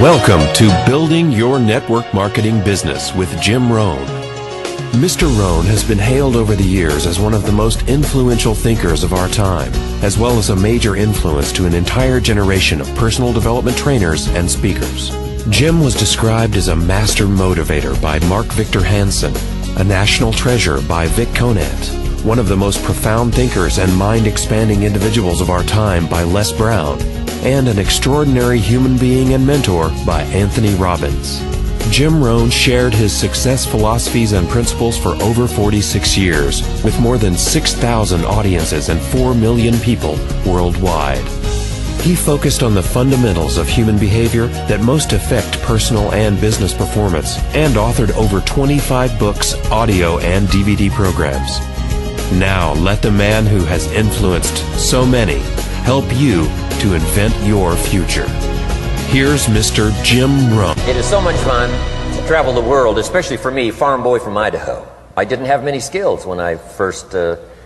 Welcome to Building Your Network Marketing Business with Jim Rohn. Mr. Rohn has been hailed over the years as one of the most influential thinkers of our time, as well as a major influence to an entire generation of personal development trainers and speakers. Jim was described as a master motivator by Mark Victor Hansen, a national treasure by Vic Conant, one of the most profound thinkers and mind-expanding individuals of our time by Les Brown, and an extraordinary human being and mentor by Anthony Robbins. Jim Rohn shared his success philosophies and principles for over 46 years, with more than 6,000 audiences and 4 million people worldwide. He focused on the fundamentals of human behavior that most affect personal and business performance, and authored over 25 books, audio, and DVD programs. Now, let the man who has influenced so many help you to invent your future. Here's Mr. Jim Rohn. It is so much fun to travel the world, especially for me, farm boy from Idaho. I didn't have many skills when I first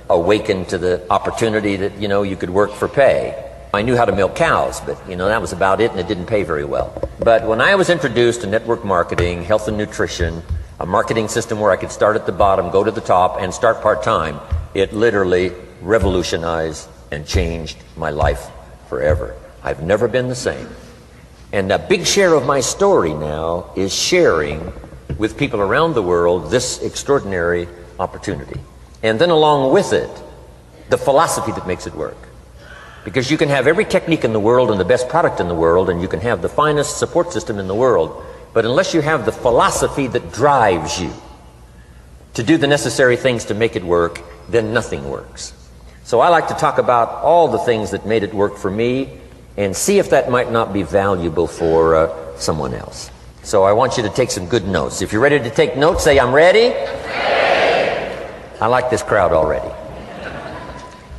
awakened to the opportunity that, you could work for pay. I knew how to milk cows, but, that was about it, and it didn't pay very well. But when I was introduced to network marketing, health and nutrition, a marketing system where I could start at the bottom, go to the top, and start part-time, it literally revolutionized and changed my life forever. I've never been the same. And a big share of my story now is sharing with people around the world this extraordinary opportunity. And then along with it, the philosophy that makes it work. Because you can have every technique in the world and the best product in the world, and you can have the finest support system in the world, but unless you have the philosophy that drives you to do the necessary things to make it work, then nothing works. So I like to talk about all the things that made it work for me and see if that might not be valuable for someone else. So I want you to take some good notes. If you're ready to take notes, say, I'm ready. Ready. I like this crowd already.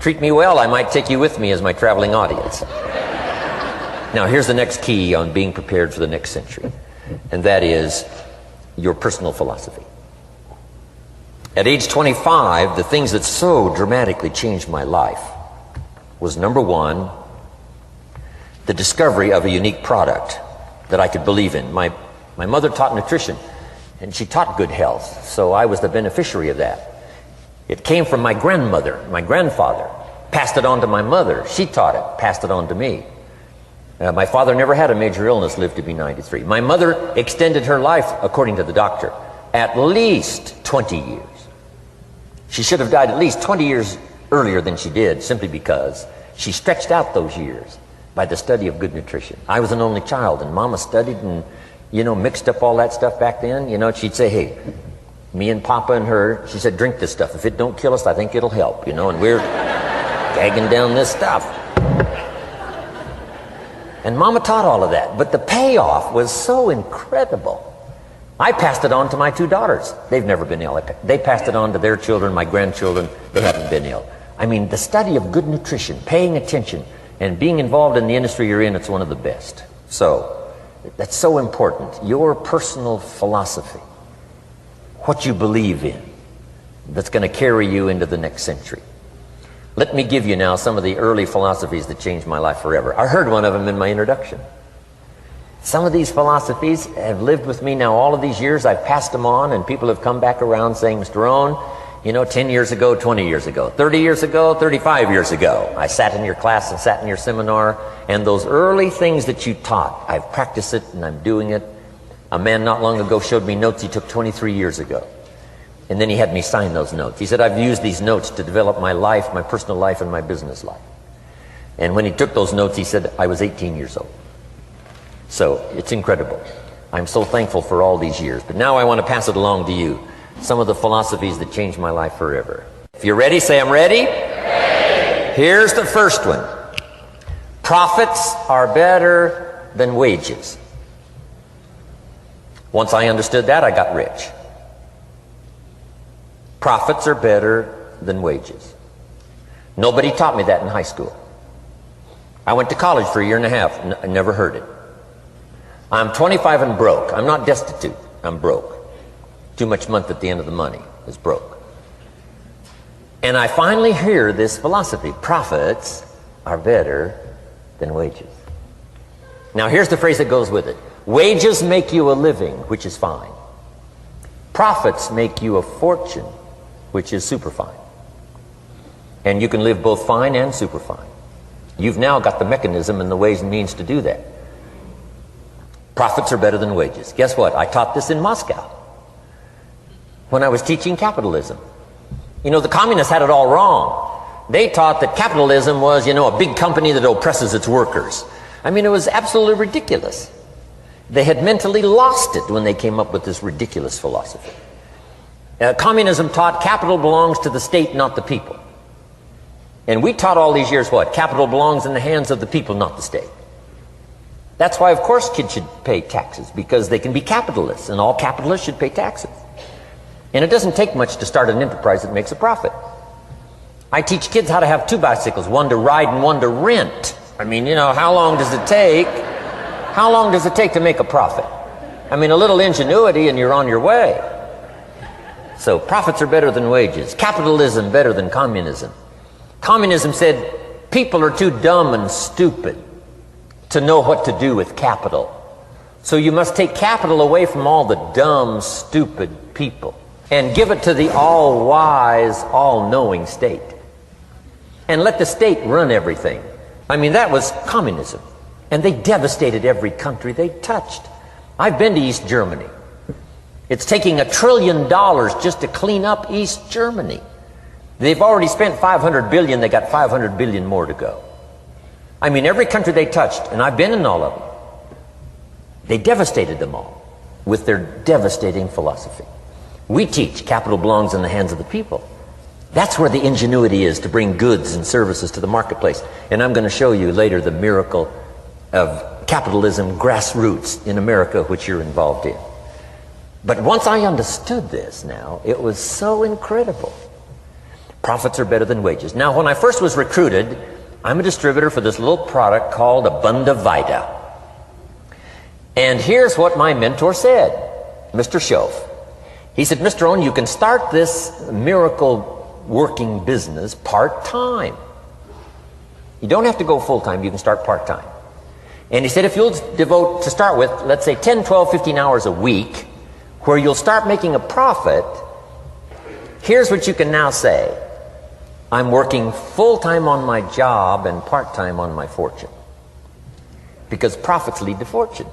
Treat me well, I might take you with me as my traveling audience. Now here's the next key on being prepared for the next century, and that is your personal philosophy. At age 25, the things that so dramatically changed my life was, number one, the discovery of a unique product that I could believe in. My mother taught nutrition, and she taught good health, so I was the beneficiary of that. It came from my grandmother. My grandfather passed it on to my mother. She taught it, passed it on to me. My father never had a major illness, lived to be 93. My mother extended her life, according to the doctor, at least 20 years. She should have died at least 20 years earlier than she did, simply because she stretched out those years by the study of good nutrition. I was an only child, and Mama studied and, mixed up all that stuff back then. She'd say, hey, me and Papa and her, she said, drink this stuff. If it don't kill us, I think it'll help, and we're gagging down this stuff. And Mama taught all of that, but the payoff was so incredible. I passed it on to my 2 daughters. They've never been ill. They passed it on to their children, my grandchildren. They haven't been ill. I mean, the study of good nutrition, paying attention, and being involved in the industry you're in, it's one of the best. So, that's so important. Your personal philosophy, what you believe in, that's going to carry you into the next century. Let me give you now some of the early philosophies that changed my life forever. I heard one of them in my introduction. Some of these philosophies have lived with me now all of these years. I've passed them on, and people have come back around saying, Mr. Rohn, 10 years ago, 20 years ago, 30 years ago, 35 years ago, I sat in your class and sat in your seminar, and those early things that you taught, I've practiced it and I'm doing it. A man not long ago showed me notes he took 23 years ago. And then he had me sign those notes. He said, I've used these notes to develop my life, my personal life, and my business life. And when he took those notes, he said, I was 18 years old. So it's incredible. I'm so thankful for all these years. But now I want to pass it along to you. Some of the philosophies that changed my life forever. If you're ready, say I'm ready. Ready. Here's the first one. Profits are better than wages. Once I understood that, I got rich. Profits are better than wages. Nobody taught me that in high school. I went to college for a year and a half. I never heard it. I'm 25 and broke. I'm not destitute. I'm broke. Too much month at the end of the money is broke. And I finally hear this philosophy. Profits are better than wages. Now here's the phrase that goes with it. Wages make you a living, which is fine. Profits make you a fortune, which is super fine. And you can live both fine and super fine. You've now got the mechanism and the ways and means to do that. Profits are better than wages. Guess what? I taught this in Moscow when I was teaching capitalism. You know, the communists had it all wrong. They taught that capitalism was, you know, a big company that oppresses its workers. I mean, it was absolutely ridiculous. They had mentally lost it when they came up with this ridiculous philosophy. Communism taught capital belongs to the state, not the people. And we taught all these years what? Capital belongs in the hands of the people, not the state. That's why, of course, kids should pay taxes, because they can be capitalists, and all capitalists should pay taxes. And it doesn't take much to start an enterprise that makes a profit. I teach kids how to have two bicycles, one to ride and one to rent. I mean, you know, how long does it take? How long does it take to make a profit? I mean, a little ingenuity and you're on your way. So profits are better than wages. Capitalism better than communism. Communism said people are too dumb and stupid to know what to do with capital. So you must take capital away from all the dumb, stupid people and give it to the all-wise, all-knowing state. And let the state run everything. I mean, that was communism. And they devastated every country they touched. I've been to East Germany. It's taking $1 trillion just to clean up East Germany. They've already spent $500 billion. They got $500 billion more to go. I mean, every country they touched, and I've been in all of them, they devastated them all with their devastating philosophy. We teach capital belongs in the hands of the people. That's where the ingenuity is to bring goods and services to the marketplace. And I'm going to show you later the miracle of capitalism grassroots in America, which you're involved in. But once I understood this now, it was so incredible. Profits are better than wages. Now, when I first was recruited, I'm a distributor for this little product called Abunda Vita. And here's what my mentor said, Mr. Schoaf. He said, Mr. Rohn, you can start this miracle working business part-time. You don't have to go full-time, you can start part-time. And he said, if you'll devote, to start with, let's say 10, 12, 15 hours a week, where you'll start making a profit, here's what you can now say. I'm working full-time on my job and part-time on my fortune. Because profits lead to fortune.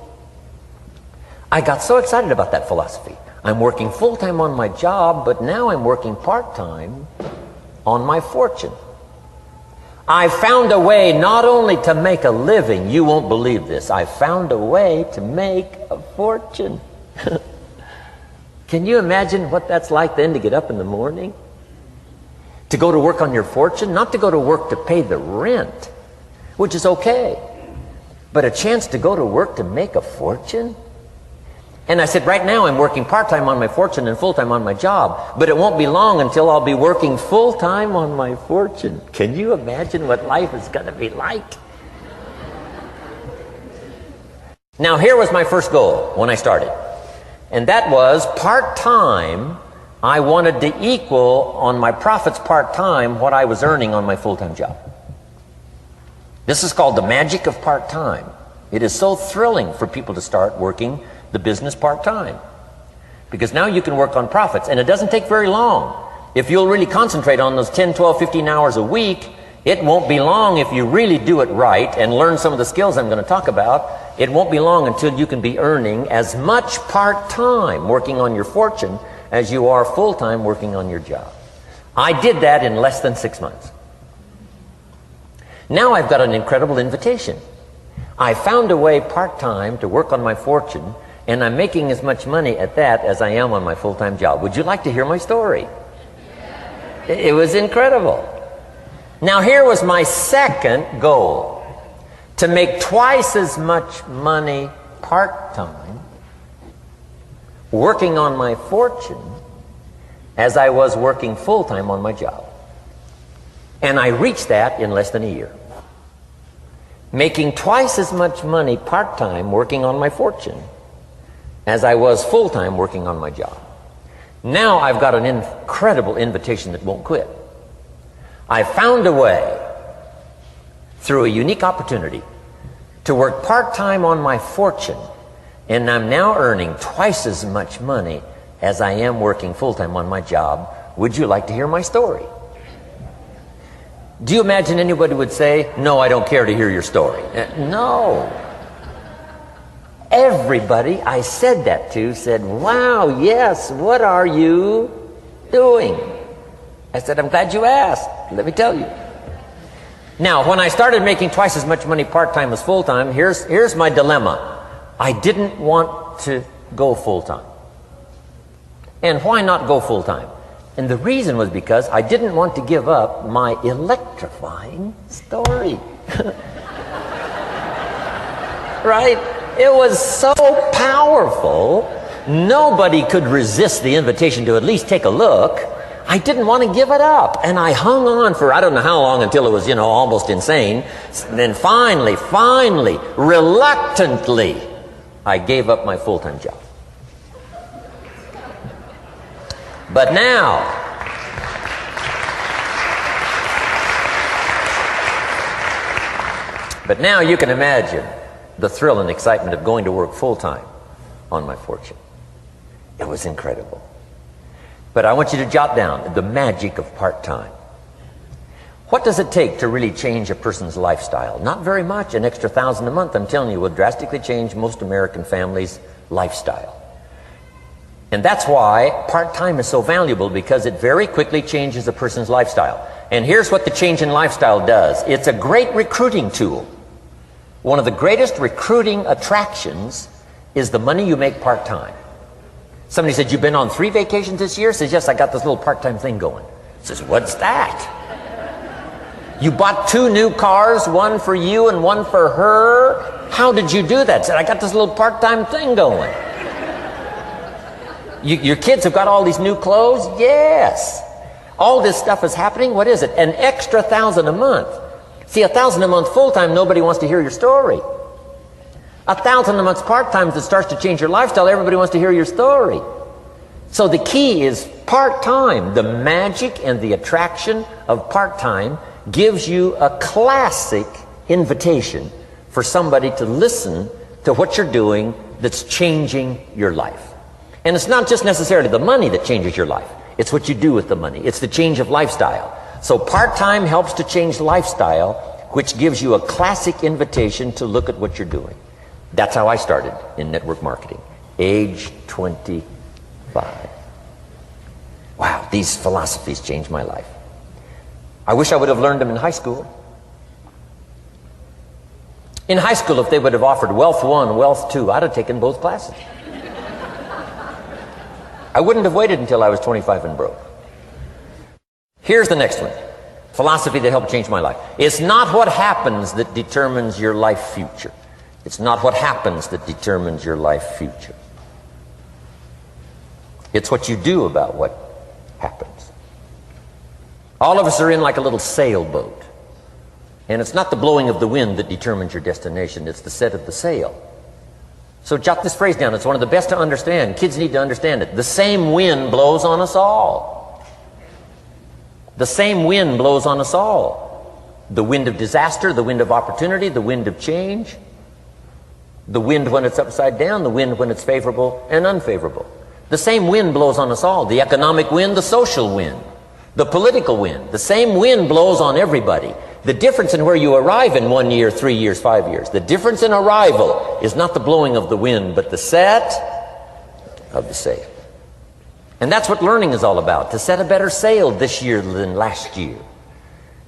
I got so excited about that philosophy. I'm working full-time on my job, but now I'm working part-time on my fortune. I found a way not only to make a living, you won't believe this, I found a way to make a fortune. Can you imagine what that's like then to get up in the morning? To go to work on your fortune? Not to go to work to pay the rent, which is okay, but a chance to go to work to make a fortune? And I said, right now I'm working part-time on my fortune and full-time on my job, but it won't be long until I'll be working full-time on my fortune. Can you imagine what life is going to be like? Now, here was my first goal when I started, and that was part-time. I wanted to equal on my profits part-time what I was earning on my full-time job. This is called the magic of part-time. It is so thrilling for people to start working the business part-time, because now you can work on profits, and it doesn't take very long. If you'll really concentrate on those 10, 12, 15 hours a week, it won't be long if you really do it right and learn some of the skills I'm going to talk about. It won't be long until you can be earning as much part-time working on your fortune as you are full-time working on your job. I did that in less than 6 months. Now I've got an incredible invitation. I found a way part-time to work on my fortune, and I'm making as much money at that as I am on my full-time job. Would you like to hear my story? It was incredible. Now here was my second goal, to make twice as much money part-time working on my fortune as I was working full-time on my job. And I reached that in less than a year. Making twice as much money part-time working on my fortune as I was full-time working on my job. Now I've got an incredible invitation that won't quit. I found a way, through a unique opportunity, to work part-time on my fortune And I'm now earning twice as much money as I am working full-time on my job. Would you like to hear my story? Do you imagine anybody would say, no, I don't care to hear your story? No. Everybody I said that to said, wow, yes, what are you doing? I said, I'm glad you asked. Let me tell you. Now, when I started making twice as much money part-time as full-time, here's my dilemma. I didn't want to go full-time. And why not go full-time? And the reason was because I didn't want to give up my electrifying story. Right? It was so powerful, nobody could resist the invitation to at least take a look. I didn't want to give it up. And I hung on for I don't know how long until it was, almost insane. And then finally, reluctantly, I gave up my full-time job. But now, you can imagine the thrill and excitement of going to work full-time on my fortune. It was incredible. But I want you to jot down the magic of part-time. What does it take to really change a person's lifestyle? Not very much. An extra $1,000 a month, I'm telling you, will drastically change most American families' lifestyle. And that's why part-time is so valuable, because it very quickly changes a person's lifestyle. And here's what the change in lifestyle does. It's a great recruiting tool. One of the greatest recruiting attractions is the money you make part-time. Somebody said, you've been on 3 vacations this year? Says, yes, I got this little part-time thing going. Says, what's that? You bought 2 new cars, one for you and one for her? How did you do that? Said, I got this little part-time thing going. Your kids have got all these new clothes? Yes. All this stuff is happening. What is it? An extra $1,000 a month. See, $1,000 a month full-time, nobody wants to hear your story. $1,000 a month part-time that starts to change your lifestyle, everybody wants to hear your story. So the key is part-time. The magic and the attraction of part-time gives you a classic invitation for somebody to listen to what you're doing that's changing your life. And it's not just necessarily the money that changes your life. It's what you do with the money. It's the change of lifestyle. So part-time helps to change lifestyle, which gives you a classic invitation to look at what you're doing. That's how I started in network marketing, age 25. Wow, these philosophies changed my life. I wish I would have learned them in high school. In high school, if they would have offered Wealth 1, Wealth 2, I'd have taken both classes. I wouldn't have waited until I was 25 and broke. Here's the next one. Philosophy that helped change my life. It's not what happens that determines your life future. It's not what happens that determines your life future. It's what you do about what happens. All of us are in like a little sailboat. And it's not the blowing of the wind that determines your destination. It's the set of the sail. So jot this phrase down. It's one of the best to understand. Kids need to understand it. The same wind blows on us all. The same wind blows on us all. The wind of disaster, the wind of opportunity, the wind of change. The wind when it's upside down, the wind when it's favorable and unfavorable. The same wind blows on us all. The economic wind, the social wind, the political wind. The same wind blows on everybody. The difference in where you arrive in 1 year, 3 years, 5 years, the difference in arrival is not the blowing of the wind, but the set of the sail. And that's what learning is all about, to set a better sail this year than last year.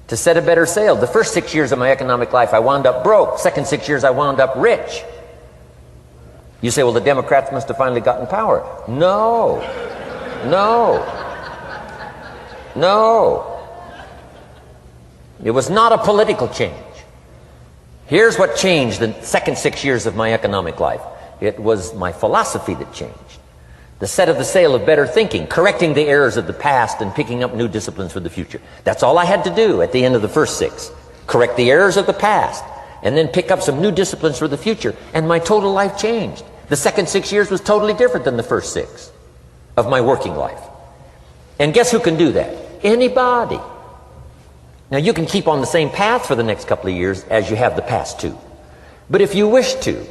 To set a better sail. The first 6 years of my economic life, I wound up broke. Second 6 years, I wound up rich. You say, well, the Democrats must have finally gotten power. No. It was not a political change. Here's what changed the second 6 years of my economic life. It was my philosophy that changed. The set of the sail of better thinking, correcting the errors of the past and picking up new disciplines for the future. That's all I had to do at the end of the first 6. Correct the errors of the past and then pick up some new disciplines for the future. And my total life changed. The second 6 years was totally different than the first 6 of my working life. And guess who can do that? Anybody. Now you can keep on the same path for the next couple of years as you have the past 2. But if you wish to,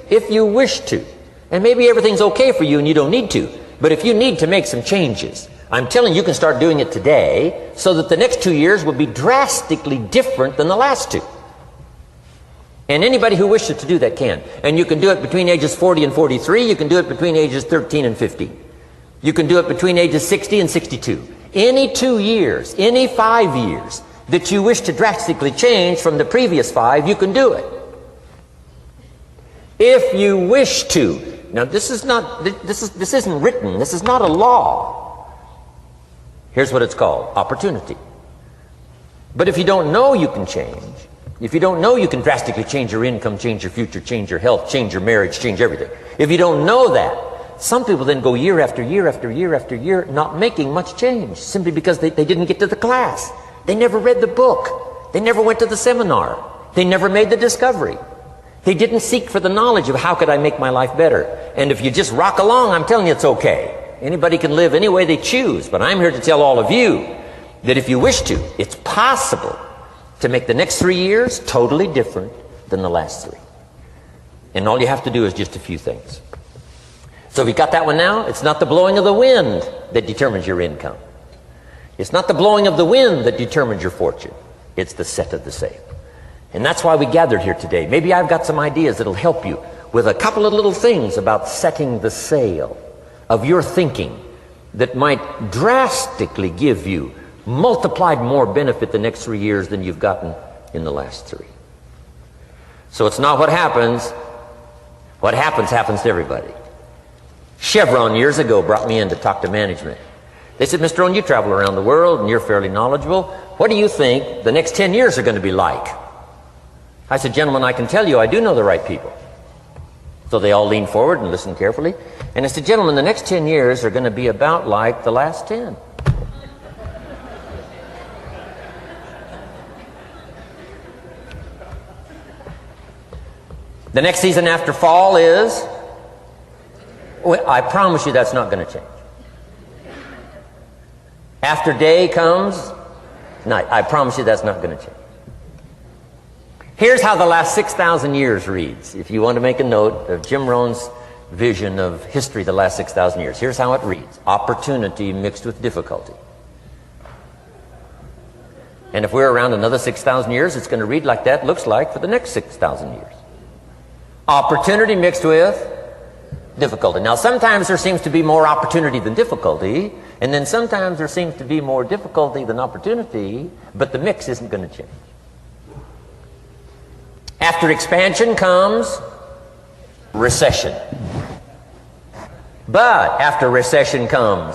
And maybe everything's okay for you and you don't need to. But if you need to make some changes, I'm telling you, you can start doing it today so that the next 2 years will be drastically different than the last 2. And anybody who wishes to do that can. And you can do it between ages 40 and 43. You can do it between ages 13 and 15. You can do it between ages 60 and 62. Any 2 years, any 5 years that you wish to drastically change from the previous 5, you can do it. If you wish to. Now this isn't written. This is not a law. Here's what it's called, opportunity. But if you don't know you can change, if you don't know you can drastically change your income, change your future, change your health, change your marriage, change everything. If you don't know that, some people then go year after year after year after year not making much change simply because they didn't get to the class. They never read the book. They never went to the seminar. They never made the discovery. They didn't seek for the knowledge of how could I make my life better. And if you just rock along, I'm telling you it's okay. Anybody can live any way they choose, but I'm here to tell all of you that if you wish to, it's possible to make the next 3 years totally different than the last 3. And all you have to do is just a few things. So if you got that one now, it's not the blowing of the wind that determines your income. It's not the blowing of the wind that determines your fortune. It's the set of the sail. And that's why we gathered here today. Maybe I've got some ideas that'll help you with a couple of little things about setting the sail of your thinking that might drastically give you multiplied more benefit the next 3 years than you've gotten in the last 3. So it's not what happens. What happens to everybody. Chevron years ago brought me in to talk to management. They said, Mr. Rohn, you travel around the world and you're fairly knowledgeable. What do you think the next 10 years are going to be like? I said, gentlemen, I can tell you I do know the right people. So they all leaned forward and listened carefully. And I said, gentlemen, the next 10 years are going to be about like the last 10. The next season after fall is, well, I promise you that's not going to change. After day comes night. I promise you that's not going to change. Here's how the last 6,000 years reads. If you want to make a note of Jim Rohn's vision of history the last 6,000 years, here's how it reads. Opportunity mixed with difficulty. And if we're around another 6,000 years, it's going to read like that looks like for the next 6,000 years. Opportunity mixed with difficulty. Now, sometimes there seems to be more opportunity than difficulty, and then sometimes there seems to be more difficulty than opportunity, but the mix isn't going to change. After expansion comes recession. But after recession comes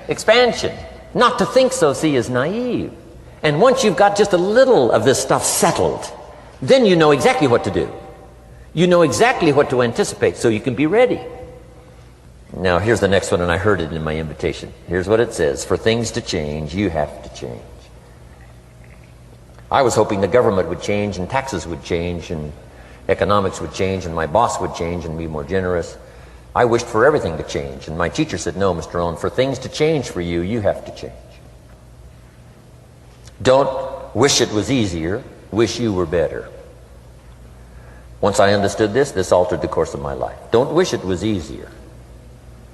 expansion. Not to think so, see, is naive. And once you've got just a little of this stuff settled, then you know exactly what to do. You know exactly what to anticipate, so you can be ready. Now, here's the next one, and I heard it in my invitation. Here's what it says. For things to change, you have to change. I was hoping the government would change, and taxes would change, and economics would change, and my boss would change and be more generous. I wished for everything to change, and my teacher said, no, Mr. Rohn, for things to change for you, you have to change. Don't wish it was easier, wish you were better. Once I understood this, this altered the course of my life. Don't wish it was easier,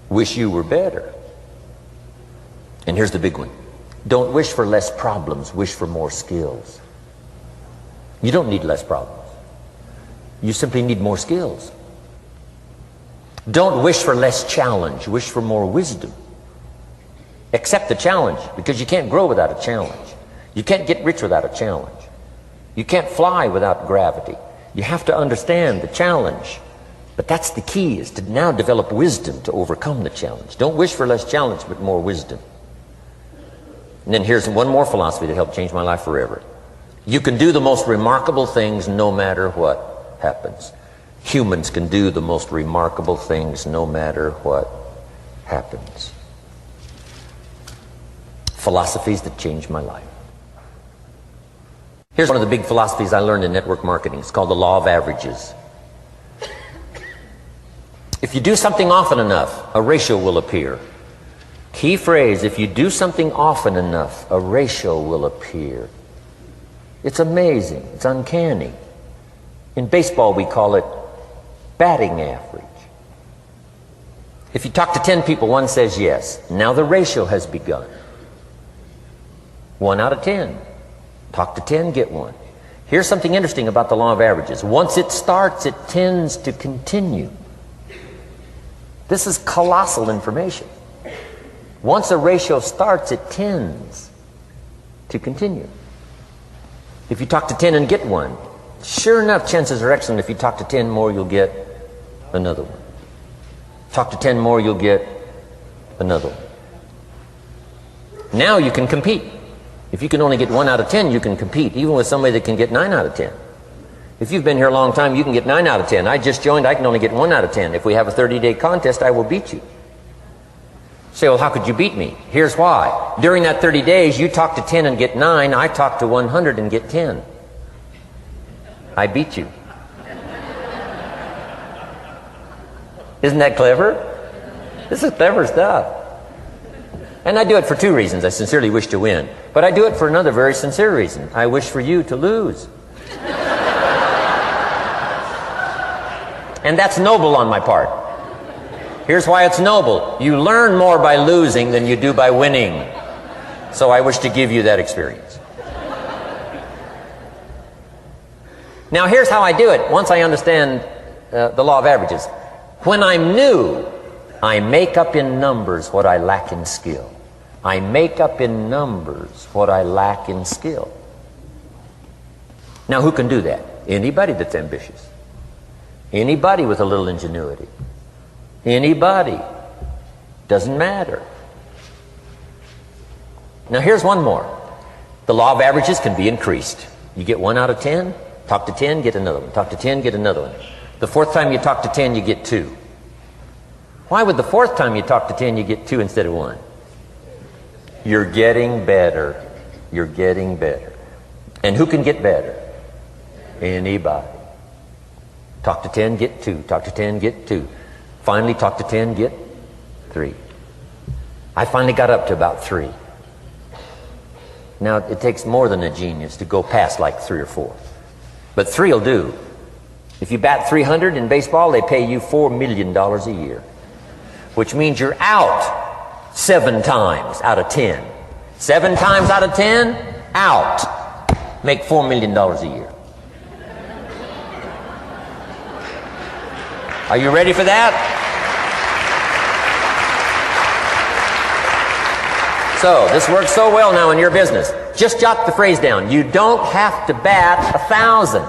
wish you were better. And here's the big one. Don't wish for less problems, wish for more skills. You don't need less problems. You simply need more skills. Don't wish for less challenge, wish for more wisdom. Accept the challenge, because you can't grow without a challenge. You can't get rich without a challenge. You can't fly without gravity. You have to understand the challenge. But that's the key, is to now develop wisdom to overcome the challenge. Don't wish for less challenge, but more wisdom. And then here's one more philosophy that helped change my life forever. You can do the most remarkable things no matter what happens. Humans can do the most remarkable things no matter what happens. Philosophies that changed my life. Here's one of the big philosophies I learned in network marketing. It's called the law of averages. If you do something often enough, a ratio will appear. Key phrase, if you do something often enough, a ratio will appear. It's amazing. It's uncanny. In baseball, we call it batting average. If you talk to 10 people, one says yes. Now the ratio has begun. 1 out of 10. Talk to 10, get 1. Here's something interesting about the law of averages. Once it starts, it tends to continue. This is colossal information. Once a ratio starts, it tends to continue. If you talk to 10 and get 1, sure enough, chances are excellent if you talk to 10 more, you'll get another one. Talk to 10 more, you'll get another one. Now you can compete. If you can only get 1 out of 10, you can compete, even with somebody that can get 9 out of 10. If you've been here a long time, you can get 9 out of 10. I just joined, I can only get 1 out of 10. If we have a 30-day contest, I will beat you. Say, well, how could you beat me? Here's why. During that 30 days, you talk to 10 and get 9. I talk to 100 and get 10. I beat you. Isn't that clever? This is clever stuff. And I do it for 2 reasons. I sincerely wish to win. But I do it for another very sincere reason. I wish for you to lose. And that's noble on my part. Here's why it's noble. You learn more by losing than you do by winning. So I wish to give you that experience. Now here's how I do it once I understand the law of averages. When I'm new, I make up in numbers what I lack in skill. I make up in numbers what I lack in skill. Now who can do that? Anybody that's ambitious. Anybody with a little ingenuity. Anybody. Doesn't matter. Now here's one more. The law of averages can be increased. You get 1 out of 10, talk to 10, get another one. Talk to 10, get another one. The 4th time you talk to 10, you get 2. Why would the 4th time you talk to 10, you get 2 instead of 1? You're getting better. You're getting better. And who can get better? Anybody. Talk to 10, get 2. Talk to 10, get 2. Finally, talk to 10, get 3. I finally got up to about 3. Now, it takes more than a genius to go past like 3 or 4. But 3 will do. If you bat 300 in baseball, they pay you $4 million a year. Which means you're out 7 times out of 10. 7 times out of 10, out. Make $4 million a year. Are you ready for that? So, this works so well now in your business. Just jot the phrase down. You don't have to bat 1,000.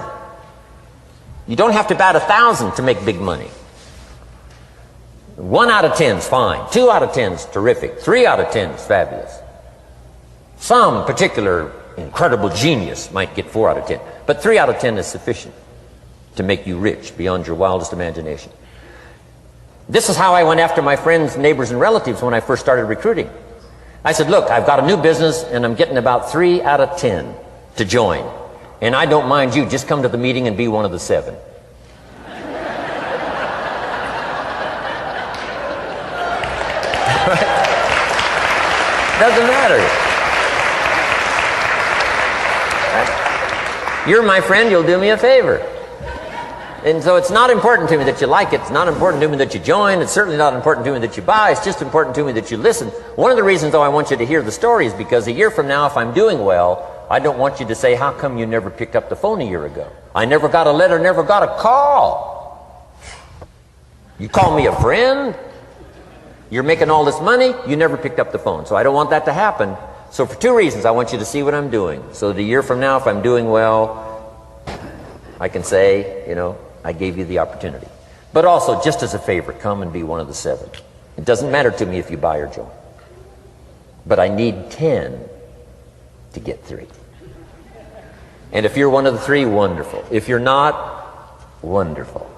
You don't have to bat 1,000 to make big money. 1 out of 10 is fine. 2 out of 10 is terrific. 3 out of 10 is fabulous. Some particular incredible genius might get 4 out of 10. But 3 out of 10 is sufficient to make you rich beyond your wildest imagination. This is how I went after my friends, neighbors, and relatives when I first started recruiting. I said, look, I've got a new business and I'm getting about 3 out of 10 to join. And I don't mind you, just come to the meeting and be one of the 7. Doesn't matter. You're my friend, you'll do me a favor. And so it's not important to me that you like it. It's not important to me that you join. It's certainly not important to me that you buy. It's just important to me that you listen. One of the reasons, though, I want you to hear the story is because a year from now, if I'm doing well, I don't want you to say, how come you never picked up the phone a year ago? I never got a letter, never got a call. You call me a friend? You're making all this money, you never picked up the phone. So I don't want that to happen. So for 2 reasons, I want you to see what I'm doing. So that a year from now, if I'm doing well, I can say, you know, I gave you the opportunity. But also, just as a favor, come and be one of the 7. It doesn't matter to me if you buy or join. But I need 10 to get 3. And if you're one of the 3, wonderful. If you're not, wonderful.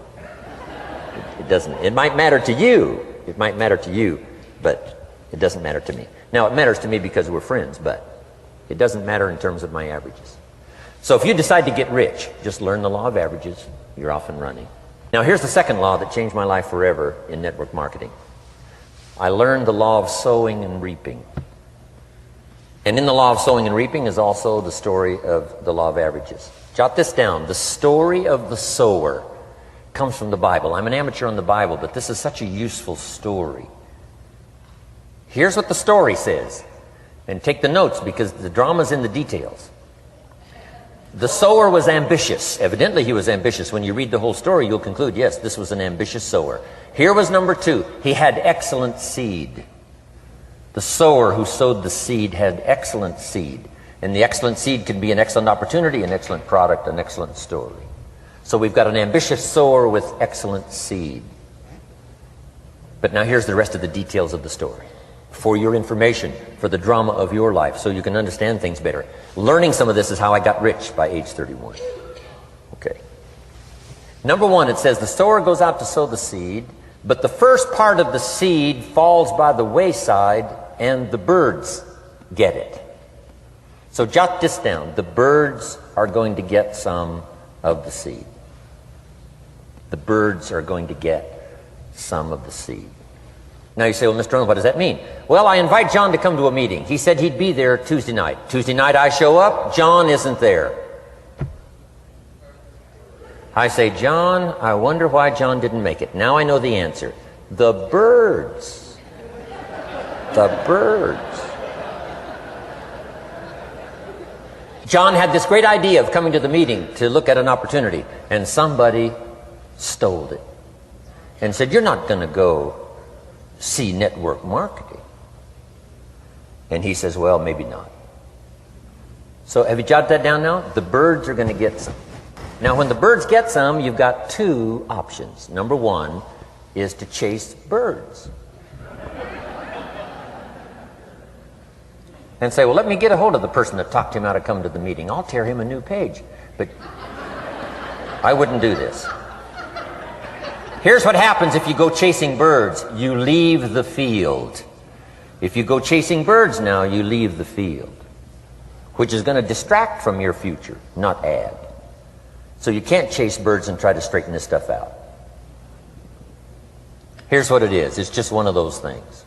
It might matter to you. It might matter to you, but it doesn't matter to me. Now, it matters to me because we're friends, but it doesn't matter in terms of my averages. So if you decide to get rich, just learn the law of averages. You're off and running. Now, here's the second law that changed my life forever in network marketing. I learned the law of sowing and reaping. And in the law of sowing and reaping is also the story of the law of averages. Jot this down. The story of the sower comes from the Bible. I'm an amateur on the Bible, but this is such a useful story. Here's what the story says. And take the notes because the drama's in the details. The sower was ambitious. Evidently he was ambitious. When you read the whole story, you'll conclude, yes, this was an ambitious sower. Here was number 2. He had excellent seed. The sower who sowed the seed had excellent seed. And the excellent seed can be an excellent opportunity, an excellent product, an excellent story. So we've got an ambitious sower with excellent seed. But now here's the rest of the details of the story. For your information, for the drama of your life, so you can understand things better. Learning some of this is how I got rich by age 31. Okay. Number 1, it says the sower goes out to sow the seed, but the first part of the seed falls by the wayside and the birds get it. So jot this down. The birds are going to get some of the seed. The birds are going to get some of the seed. Now you say, well, Mr. Rohn, what does that mean? Well, I invite John to come to a meeting. He said he'd be there Tuesday night. Tuesday night I show up, John isn't there. I say, John, I wonder why John didn't make it. Now I know the answer. The birds. The birds. John had this great idea of coming to the meeting to look at an opportunity, and somebody stole it and said, you're not going to go see network marketing. And he says, well, maybe not. So have you jotted that down now? The birds are going to get some. Now when the birds get some, you've got 2 options. Number 1 is to chase birds. And say, well, let me get a hold of the person that talked him out of coming to the meeting. I'll tear him a new page. But I wouldn't do this. Here's what happens if you go chasing birds. You leave the field. If you go chasing birds now, you leave the field, which is going to distract from your future, not add. So you can't chase birds and try to straighten this stuff out. Here's what it is. It's just one of those things.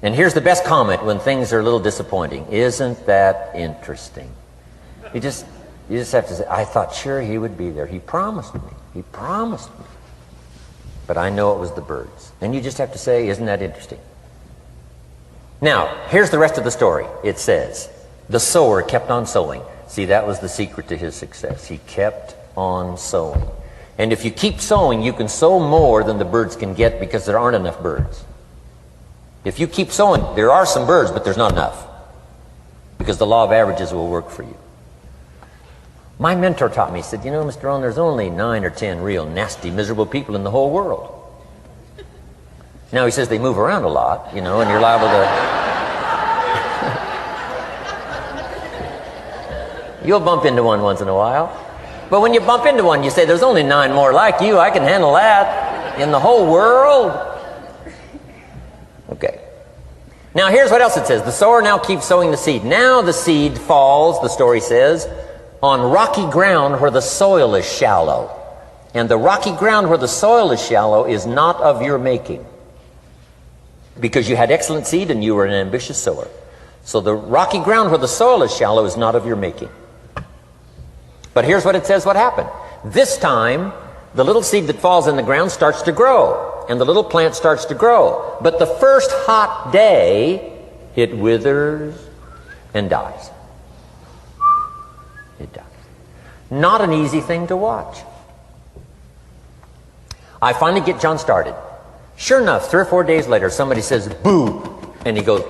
And here's the best comment when things are a little disappointing. Isn't that interesting? You just have to say, I thought sure he would be there. He promised me. He promised me. But I know it was the birds. And you just have to say, isn't that interesting? Now, here's the rest of the story. It says, the sower kept on sowing. See, that was the secret to his success. He kept on sowing. And if you keep sowing, you can sow more than the birds can get because there aren't enough birds. If you keep sowing, there are some birds, but there's not enough. Because the law of averages will work for you. My mentor taught me, he said, you know, Mr. Rohn, there's only 9 or 10 real nasty, miserable people in the whole world. Now he says they move around a lot, you know, and you're liable to... You'll bump into one once in a while. But when you bump into one, you say, there's only 9 more like you. I can handle that in the whole world. Okay. Now here's what else it says. The sower now keeps sowing the seed. Now the seed falls, the story says, on rocky ground where the soil is shallow. And the rocky ground where the soil is shallow is not of your making. Because you had excellent seed and you were an ambitious sower. So the rocky ground where the soil is shallow is not of your making. But here's what it says what happened. This time, the little seed that falls in the ground starts to grow. And the little plant starts to grow. But the first hot day, it withers and dies. It dies. Not an easy thing to watch. I finally get John started. Sure enough, 3 or 4 days later, somebody says, boo! And he goes...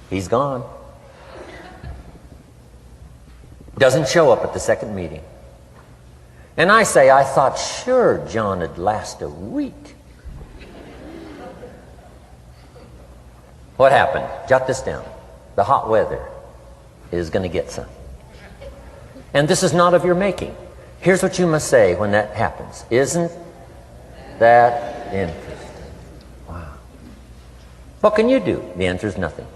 He's gone. Doesn't show up at the second meeting. And I say, I thought sure John would last a week. What happened? Jot this down. The hot weather is going to get some. And this is not of your making. Here's what you must say when that happens. Isn't that interesting? Wow. What can you do? The answer is nothing.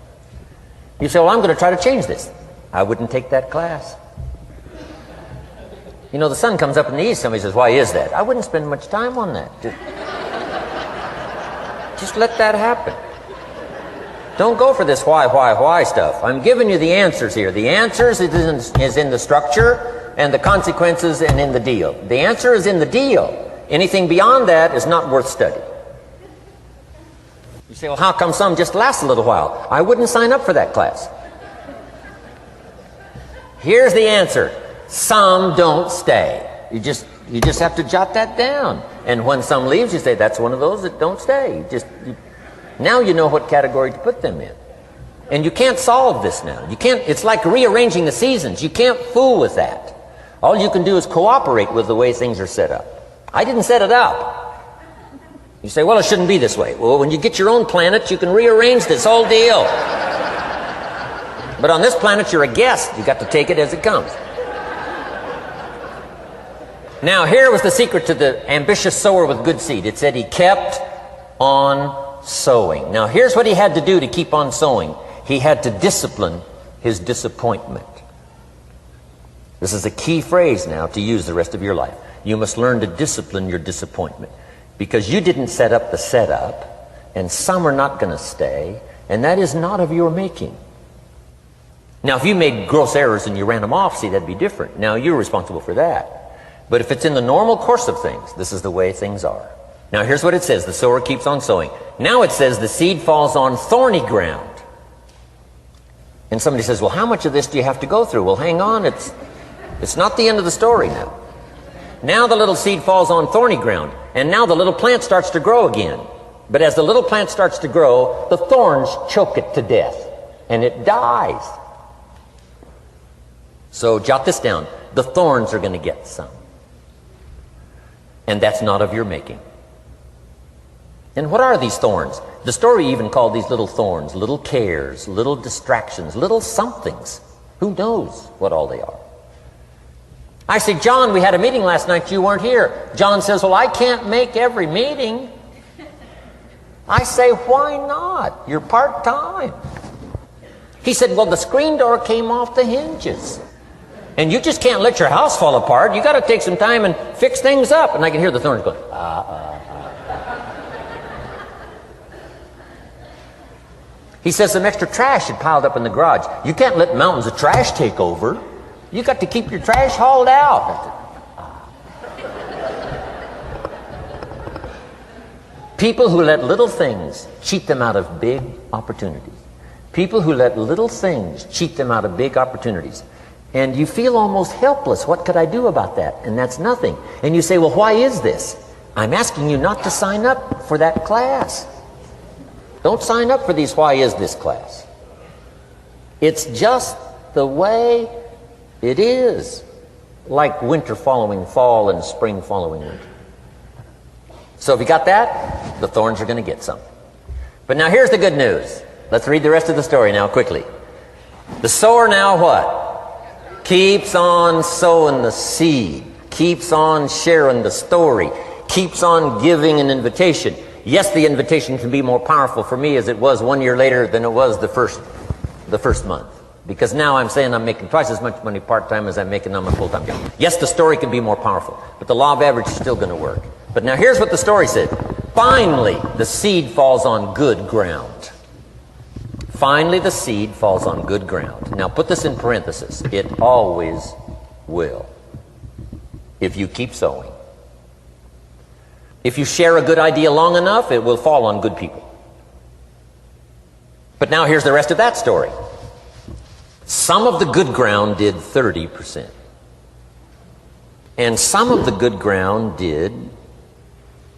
You say, well, I'm going to try to change this. I wouldn't take that class. You know, the sun comes up in the east. Somebody says, why is that? I wouldn't spend much time on that. Just let that happen. Don't go for this why stuff. I'm giving you the answers here. The answers is in the structure and the consequences and in the deal. The answer is in the deal. Anything beyond that is not worth study. You say, well, how come some just last a little while? I wouldn't sign up for that class. Here's the answer. Some don't stay. You just have to jot that down. And when some leaves, you say, that's one of those that don't stay. Now you know what category to put them in. And you can't solve this now. You can't, it's like rearranging the seasons. You can't fool with that. All you can do is cooperate with the way things are set up. I didn't set it up. You say, well, it shouldn't be this way. Well, when you get your own planet, you can rearrange this whole deal. But on this planet, you're a guest. You got to take it as it comes. Now, here was the secret to the ambitious sower with good seed. It said he kept on sowing. Now, here's what he had to do to keep on sowing. He had to discipline his disappointment. This is a key phrase now to use the rest of your life. You must learn to discipline your disappointment, because you didn't set up the setup, and some are not going to stay, and that is not of your making. Now, if you made gross errors and you ran them off, see, that'd be different. Now, you're responsible for that. But if it's in the normal course of things, this is the way things are. Now, here's what it says. The sower keeps on sowing. Now it says the seed falls on thorny ground. And somebody says, well, how much of this do you have to go through? Well, hang on. It's not the end of the story now. Now the little seed falls on thorny ground. And now the little plant starts to grow again. But as the little plant starts to grow, the thorns choke it to death. And it dies. So jot this down. The thorns are going to get some. And that's not of your making. And what are these thorns? The story even called these little thorns, little cares, little distractions, little somethings. Who knows what all they are? I say, John, we had a meeting last night, you weren't here. John says, well, I can't make every meeting. I say, why not? You're part-time. He said, well, the screen door came off the hinges. And you just can't let your house fall apart. You got to take some time and fix things up. And I can hear the thorns going, He says some extra trash had piled up in the garage. You can't let mountains of trash take over. You got to keep your trash hauled out. People who let little things cheat them out of big opportunities. People who let little things cheat them out of big opportunities. And you feel almost helpless. What could I do about that? And that's nothing. And you say, well, why is this? I'm asking you not to sign up for that class. Don't sign up for these why is this class. It's just the way it is. Like winter following fall and spring following winter. So if you got that, the thorns are going to get some. But now here's the good news. Let's read the rest of the story now quickly. The sower now what? Keeps on sowing the seed. Keeps on sharing the story. Keeps on giving an invitation. Yes, the invitation can be more powerful for me as it was 1 year later than it was the first month. Because now I'm saying I'm making twice as much money part-time as I'm making on my full-time job. Yes, the story can be more powerful, but the law of average is still going to work. But now here's what the story said. Finally, the seed falls on good ground. Finally, the seed falls on good ground. Now put this in parentheses. It always will. If you keep sowing. If you share a good idea long enough, it will fall on good people. But now here's the rest of that story. Some of the good ground did 30%. And some of the good ground did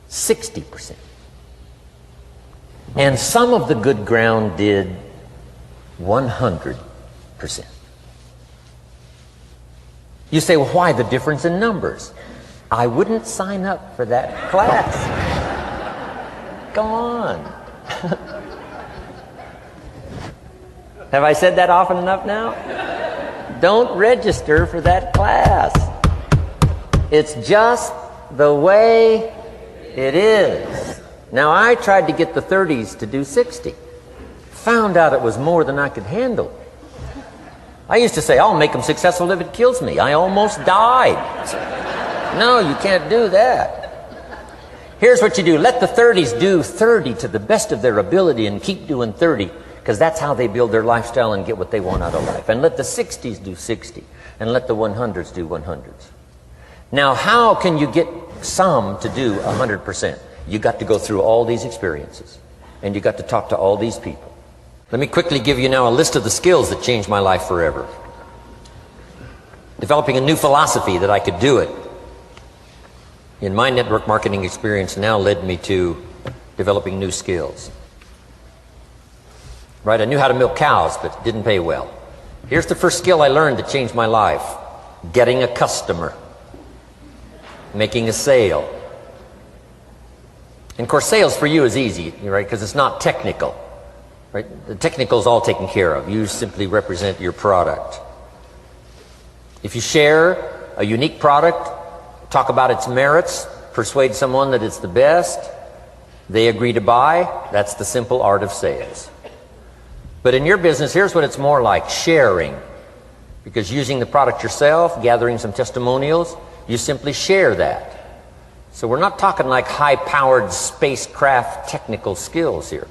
60%. And some of the good ground did 100%. You say, well, why the difference in numbers? I wouldn't sign up for that class. Go on. Have I said that often enough now? Don't register for that class. It's just the way it is. Now, I tried to get the 30s to do 60. Found out it was more than I could handle. I used to say, I'll make them successful if it kills me. I almost died. No, you can't do that. Here's what you do. Let the 30s do 30 to the best of their ability and keep doing 30. because that's how they build their lifestyle and get what they want out of life. And let the 60s do 60, and let the 100s do 100s. Now, how can you get some to do 100%? You got to go through all these experiences, and you got to talk to all these people. Let me quickly give you now a list of the skills that changed my life forever. Developing a new philosophy that I could do it in my network marketing experience now led me to developing new skills. Right, I knew how to milk cows, but it didn't pay well. Here's the first skill I learned that changed my life: getting a customer, making a sale. And of course, sales for you is easy, right? Because it's not technical, right? The technical is all taken care of. You simply represent your product. If you share a unique product, talk about its merits, persuade someone that it's the best, they agree to buy, that's the simple art of sales. But in your business, here's what it's more like: sharing. Because using the product yourself, gathering some testimonials, you simply share that. So we're not talking like high-powered spacecraft technical skills here.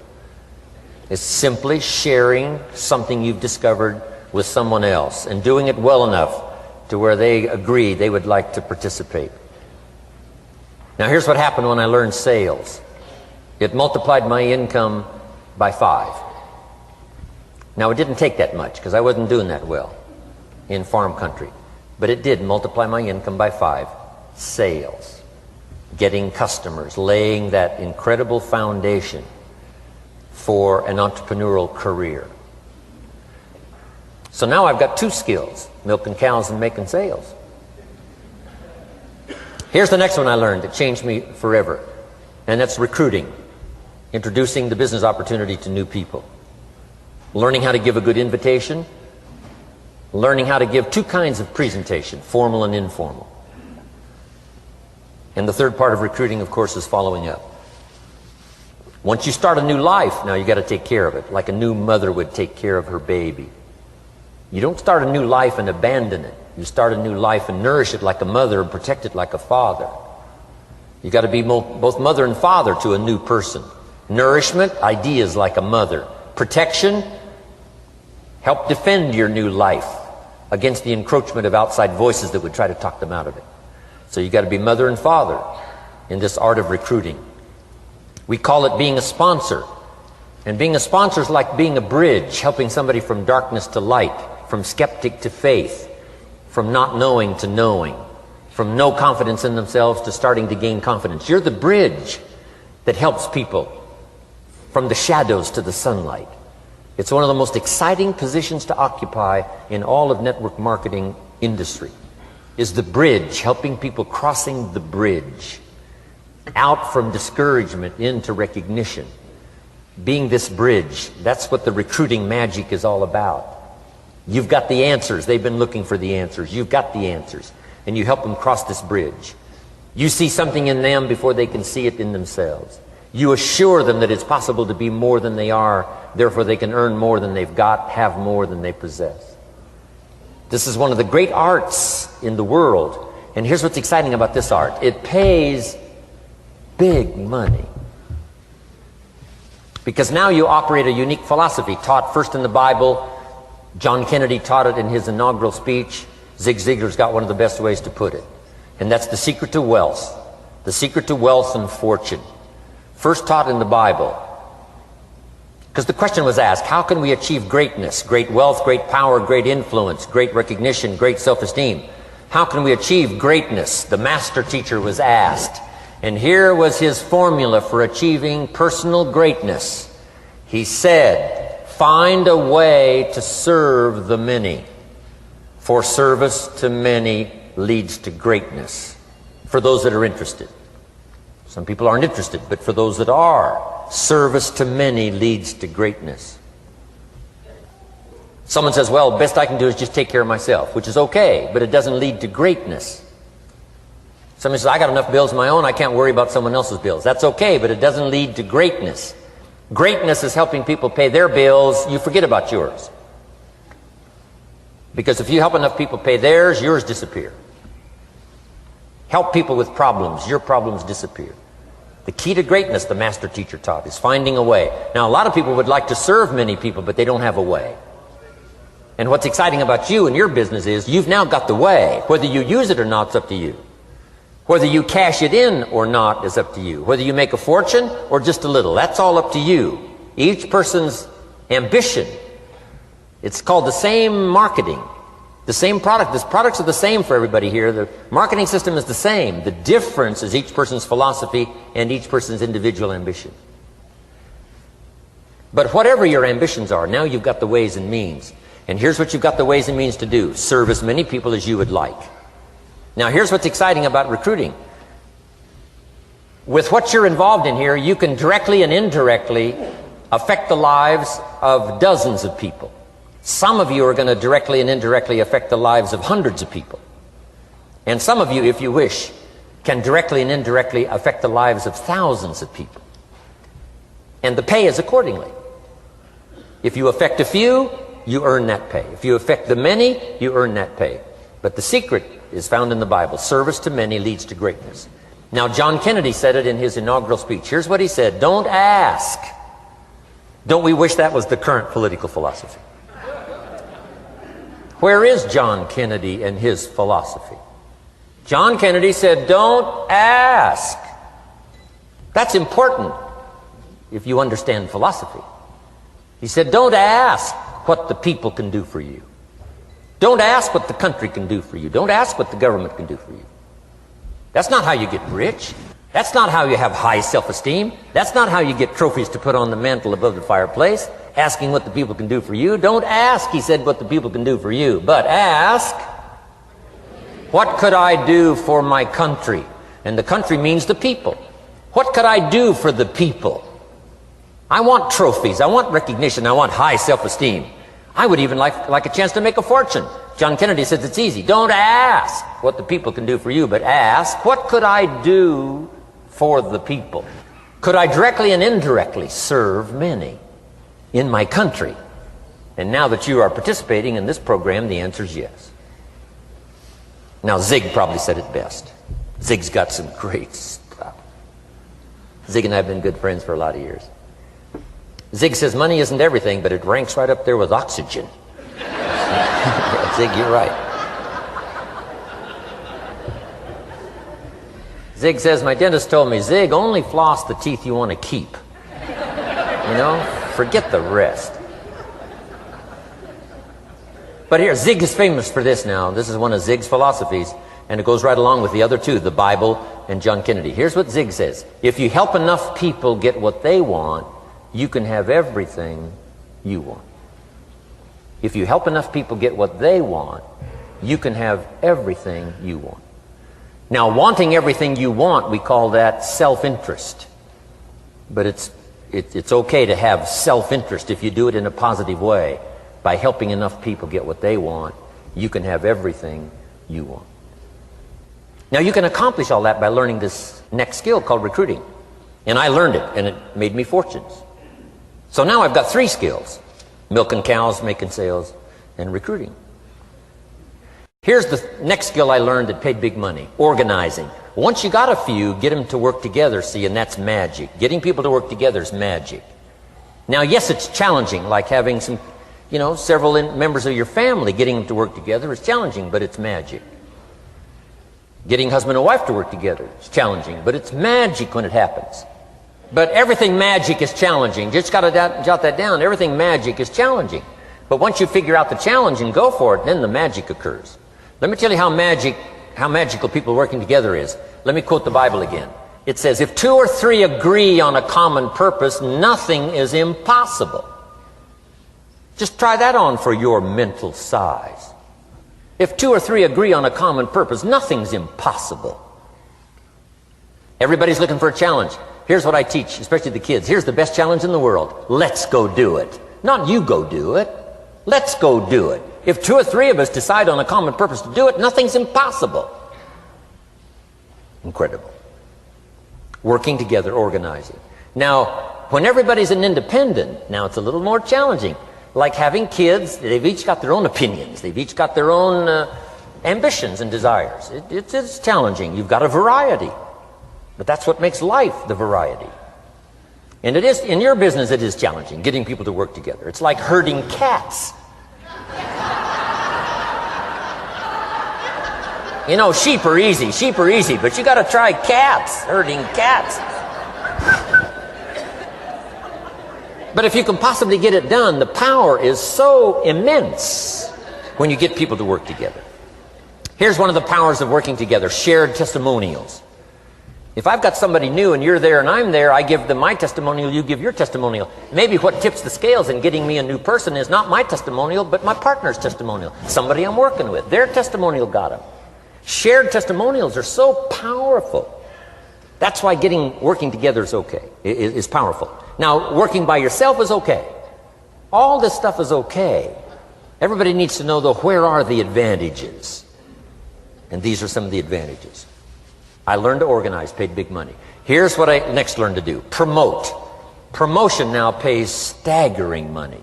It's simply sharing something you've discovered with someone else and doing it well enough to where they agree they would like to participate. Now here's what happened when I learned sales. It multiplied my income by 5. Now it didn't take that much because I wasn't doing that well in farm country. But it did multiply my income by 5. Sales. Getting customers. Laying that incredible foundation for an entrepreneurial career. So now I've got 2 skills: milking cows and making sales. Here's the next one I learned that changed me forever, and that's recruiting. Introducing the business opportunity to new people. Learning how to give a good invitation. Learning how to give 2 kinds of presentation, formal and informal. And the third part of recruiting, of course, is following up. Once you start a new life, now you got to take care of it, like a new mother would take care of her baby. You don't start a new life and abandon it. You start a new life and nourish it like a mother and protect it like a father. You got to be both mother and father to a new person. Nourishment, ideas like a mother. Protection, help defend your new life against the encroachment of outside voices that would try to talk them out of it. So you got to be mother and father in this art of recruiting. We call it being a sponsor. And being a sponsor is like being a bridge, helping somebody from darkness to light, from skeptic to faith, from not knowing to knowing, from no confidence in themselves to starting to gain confidence. You're the bridge that helps people from the shadows to the sunlight. It's one of the most exciting positions to occupy in all of network marketing industry, is the bridge, helping people crossing the bridge out from discouragement into recognition. Being this bridge, that's what the recruiting magic is all about. You've got the answers. They've been looking for the answers. You've got the answers. And you help them cross this bridge. You see something in them before they can see it in themselves. You assure them that it's possible to be more than they are, therefore they can earn more than they've got, have more than they possess. This is one of the great arts in the world. And here's what's exciting about this art. It pays big money. Because now you operate a unique philosophy taught first in the Bible. John Kennedy taught it in his inaugural speech. Zig Ziglar's got one of the best ways to put it. And that's the secret to wealth. The secret to wealth and fortune. First taught in the Bible. Because the question was asked, how can we achieve greatness, great wealth, great power, great influence, great recognition, great self-esteem? How can we achieve greatness? The master teacher was asked. And here was his formula for achieving personal greatness. He said, find a way to serve the many. For service to many leads to greatness. For those that are interested. Some people aren't interested, but for those that are, service to many leads to greatness. Someone says, well, best I can do is just take care of myself, which is okay, but it doesn't lead to greatness. Somebody says, I got enough bills of my own, I can't worry about someone else's bills. That's okay, but it doesn't lead to greatness. Greatness is helping people pay their bills, you forget about yours. Because if you help enough people pay theirs, yours disappear. Help people with problems, your problems disappear. The key to greatness, the master teacher taught, is finding a way. Now, a lot of people would like to serve many people, but they don't have a way. And what's exciting about you and your business is you've now got the way. Whether you use it or not, it's up to you. Whether you cash it in or not is up to you. Whether you make a fortune or just a little, that's all up to you. Each person's ambition, it's called the same marketing. The same product. The products are the same for everybody here. The marketing system is the same. The difference is each person's philosophy and each person's individual ambition. But whatever your ambitions are, now you've got the ways and means. And here's what you've got the ways and means to do. Serve as many people as you would like. Now here's what's exciting about recruiting. With what you're involved in here, you can directly and indirectly affect the lives of dozens of people. Some of you are going to directly and indirectly affect the lives of hundreds of people. And some of you, if you wish, can directly and indirectly affect the lives of thousands of people. And the pay is accordingly. If you affect a few, you earn that pay. If you affect the many, you earn that pay. But the secret is found in the Bible. Service to many leads to greatness. Now, John Kennedy said it in his inaugural speech. Here's what he said: don't ask. Don't we wish that was the current political philosophy? Where is John Kennedy and his philosophy? John Kennedy said, don't ask. That's important if you understand philosophy. He said, don't ask what the people can do for you. Don't ask what the country can do for you. Don't ask what the government can do for you. That's not how you get rich. That's not how you have high self-esteem. That's not how you get trophies to put on the mantle above the fireplace, asking what the people can do for you. Don't ask, he said, what the people can do for you, but ask, what could I do for my country? And the country means the people. What could I do for the people? I want trophies. I want recognition. I want high self-esteem. I would even like a chance to make a fortune. John Kennedy says it's easy. Don't ask what the people can do for you, but ask, what could I do for the people? Could I directly and indirectly serve many in my country? And now that you are participating in this program, the answer is yes. Now, Zig probably said it best. Zig's got some great stuff. Zig and I have been good friends for a lot of years. Zig says money isn't everything, but it ranks right up there with oxygen. Zig, you're right. Zig says, my dentist told me, Zig, only floss the teeth you want to keep. You know, forget the rest. But here, Zig is famous for this now. This is one of Zig's philosophies, and it goes right along with the other two, the Bible and John Kennedy. Here's what Zig says: if you help enough people get what they want, you can have everything you want. If you help enough people get what they want, you can have everything you want. Now, wanting everything you want, we call that self-interest. But it's okay to have self-interest if you do it in a positive way. By helping enough people get what they want, you can have everything you want. Now, you can accomplish all that by learning this next skill called recruiting. And I learned it, and it made me fortunes. So now I've got 3 skills: milking cows, making sales, and recruiting. Here's the next skill I learned that paid big money: organizing. Once you got a few, get them to work together, see, and that's magic. Getting people to work together is magic. Now, yes, it's challenging, like having some, several members of your family. Getting them to work together is challenging, but it's magic. Getting husband and wife to work together is challenging, but it's magic when it happens. But everything magic is challenging. Just got to jot that down. Everything magic is challenging. But once you figure out the challenge and go for it, then the magic occurs. Let me tell you how magical people working together is. Let me quote the Bible again. It says, if 2 or 3 agree on a common purpose, nothing is impossible. Just try that on for your mental size. If 2 or 3 agree on a common purpose, nothing's impossible. Everybody's looking for a challenge. Here's what I teach, especially the kids. Here's the best challenge in the world. Let's go do it. Not you go do it. Let's go do it. If 2 or 3 of us decide on a common purpose to do it, nothing's impossible. Incredible. Working together, organizing. Now, when everybody's an independent, now it's a little more challenging. Like having kids, they've each got their own opinions. They've each got their own ambitions and desires. It's challenging. You've got a variety. But that's what makes life the variety. And it is, in your business, it is challenging, getting people to work together. It's like herding cats. You know, sheep are easy, but you got to try cats, herding cats. But if you can possibly get it done, the power is so immense when you get people to work together. Here's one of the powers of working together: shared testimonials. If I've got somebody new and you're there and I'm there, I give them my testimonial, you give your testimonial. Maybe what tips the scales in getting me a new person is not my testimonial, but my partner's testimonial. Somebody I'm working with, their testimonial got them. Shared testimonials are so powerful. That's why working together is okay, is powerful. Now, working by yourself is okay. All this stuff is okay. Everybody needs to know, though, where are the advantages? And these are some of the advantages. I learned to organize, paid big money. Here's what I next learned to do: promote. Promotion now pays staggering money.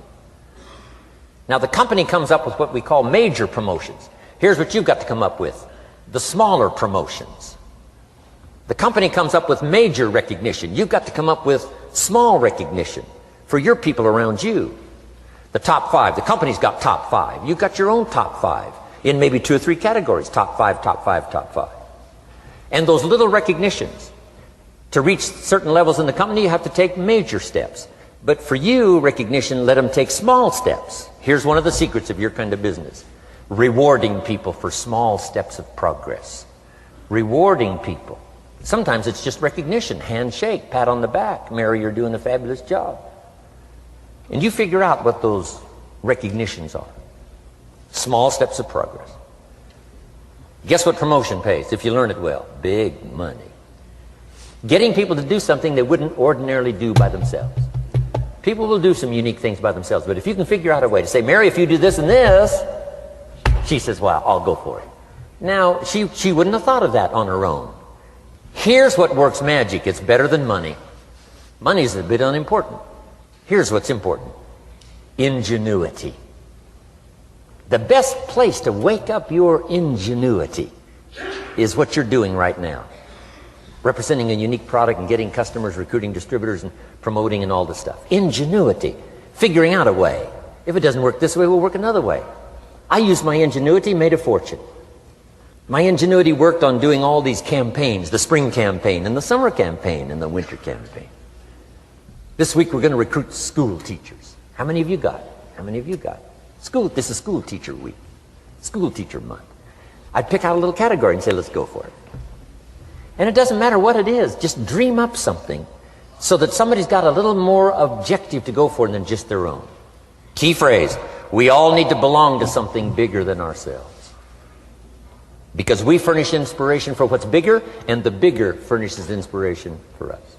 Now, the company comes up with what we call major promotions. Here's what you've got to come up with: the smaller promotions. The company comes up with major recognition. You've got to come up with small recognition for your people around you. The top 5. The company's got top 5. You've got your own top 5 in maybe 2 or 3 categories: top 5, top 5, top 5. And those little recognitions, to reach certain levels in the company, you have to take major steps. But for you, recognition, let them take small steps. Here's one of the secrets of your kind of business: rewarding people for small steps of progress. Rewarding people. Sometimes it's just recognition, handshake, pat on the back: Mary, you're doing a fabulous job. And you figure out what those recognitions are. Small steps of progress. Guess what promotion pays, if you learn it well? Big money. Getting people to do something they wouldn't ordinarily do by themselves. People will do some unique things by themselves, but if you can figure out a way to say, Mary, if you do this and this, she says, well, I'll go for it. Now, she wouldn't have thought of that on her own. Here's what works magic. It's better than money. Money's a bit unimportant. Here's what's important: ingenuity. The best place to wake up your ingenuity is what you're doing right now. Representing a unique product and getting customers, recruiting distributors, and promoting and all this stuff. Ingenuity. Figuring out a way. If it doesn't work this way, we'll work another way. I used my ingenuity, made a fortune. My ingenuity worked on doing all these campaigns: the spring campaign and the summer campaign and the winter campaign. This week we're going to recruit school teachers. How many of you got? How many of you got? This is school teacher week, school teacher month. I'd pick out a little category and say, let's go for it. And it doesn't matter what it is, just dream up something so that somebody's got a little more objective to go for than just their own. Key phrase: we all need to belong to something bigger than ourselves. Because we furnish inspiration for what's bigger, and the bigger furnishes inspiration for us.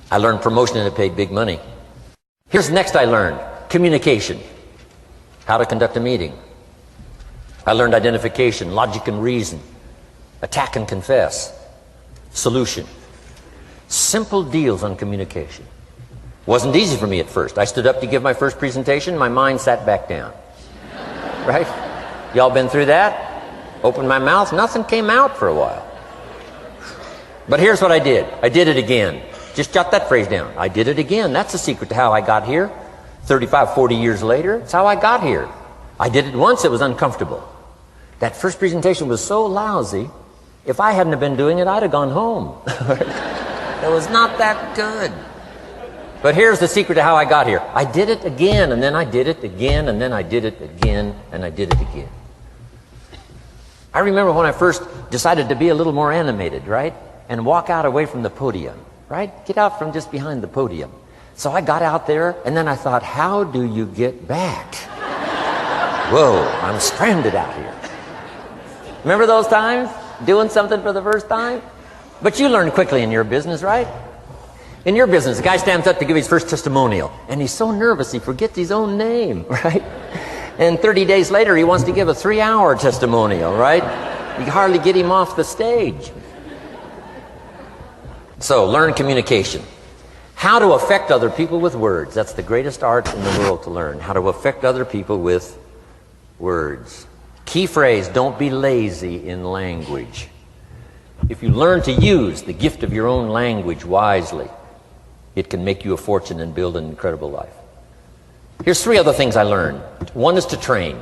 I learned promotion and it paid big money. Here's next I learned: communication. How to conduct a meeting. I learned identification, logic and reason, attack and confess, solution. Simple deals on communication. Wasn't easy for me at first. I stood up to give my first presentation, my mind sat back down. Right? Y'all been through that? Opened my mouth, nothing came out for a while. But here's what I did. I did it again. Just jot that phrase down. I did it again. That's the secret to how I got here. 35, 40 years later, it's how I got here. I did it once, it was uncomfortable. That first presentation was so lousy, if I hadn't have been doing it, I'd have gone home. It was not that good. But here's the secret to how I got here. I did it again, and then I did it again, and then I did it again, and I did it again. I remember when I first decided to be a little more animated, right? And walk out away from the podium, right? Get out from just behind the podium. So I got out there, and then I thought, how do you get back? Whoa, I'm stranded out here. Remember those times? Doing something for the first time? But you learn quickly in your business, right? In your business, a guy stands up to give his first testimonial, and he's so nervous he forgets his own name, right? And 30 days later, he wants to give a 3-hour testimonial, right? You hardly get him off the stage. So, learn communication. How to affect other people with words. That's the greatest art in the world to learn. How to affect other people with words. Key phrase: don't be lazy in language. If you learn to use the gift of your own language wisely, it can make you a fortune and build an incredible life. Here's 3 other things I learned. One is to train.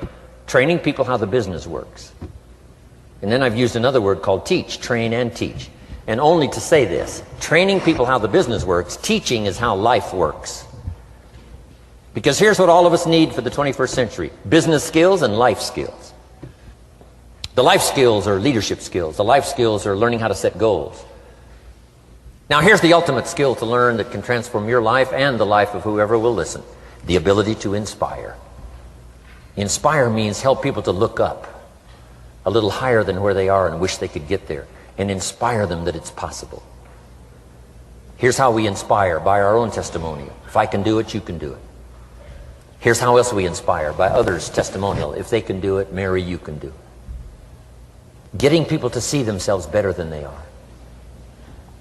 Training people how the business works. And then I've used another word called teach. Train and teach. And only to say this, training people how the business works, teaching is how life works. Because here's what all of us need for the 21st century. Business skills and life skills. The life skills are leadership skills. The life skills are learning how to set goals. Now here's the ultimate skill to learn that can transform your life and the life of whoever will listen. The ability to inspire. Inspire means help people to look up a little higher than where they are and wish they could get there, and inspire them that it's possible. Here's how we inspire, by our own testimonial. If I can do it, you can do it. Here's how else we inspire, by others' testimonial. If they can do it, Mary, you can do it. Getting people to see themselves better than they are.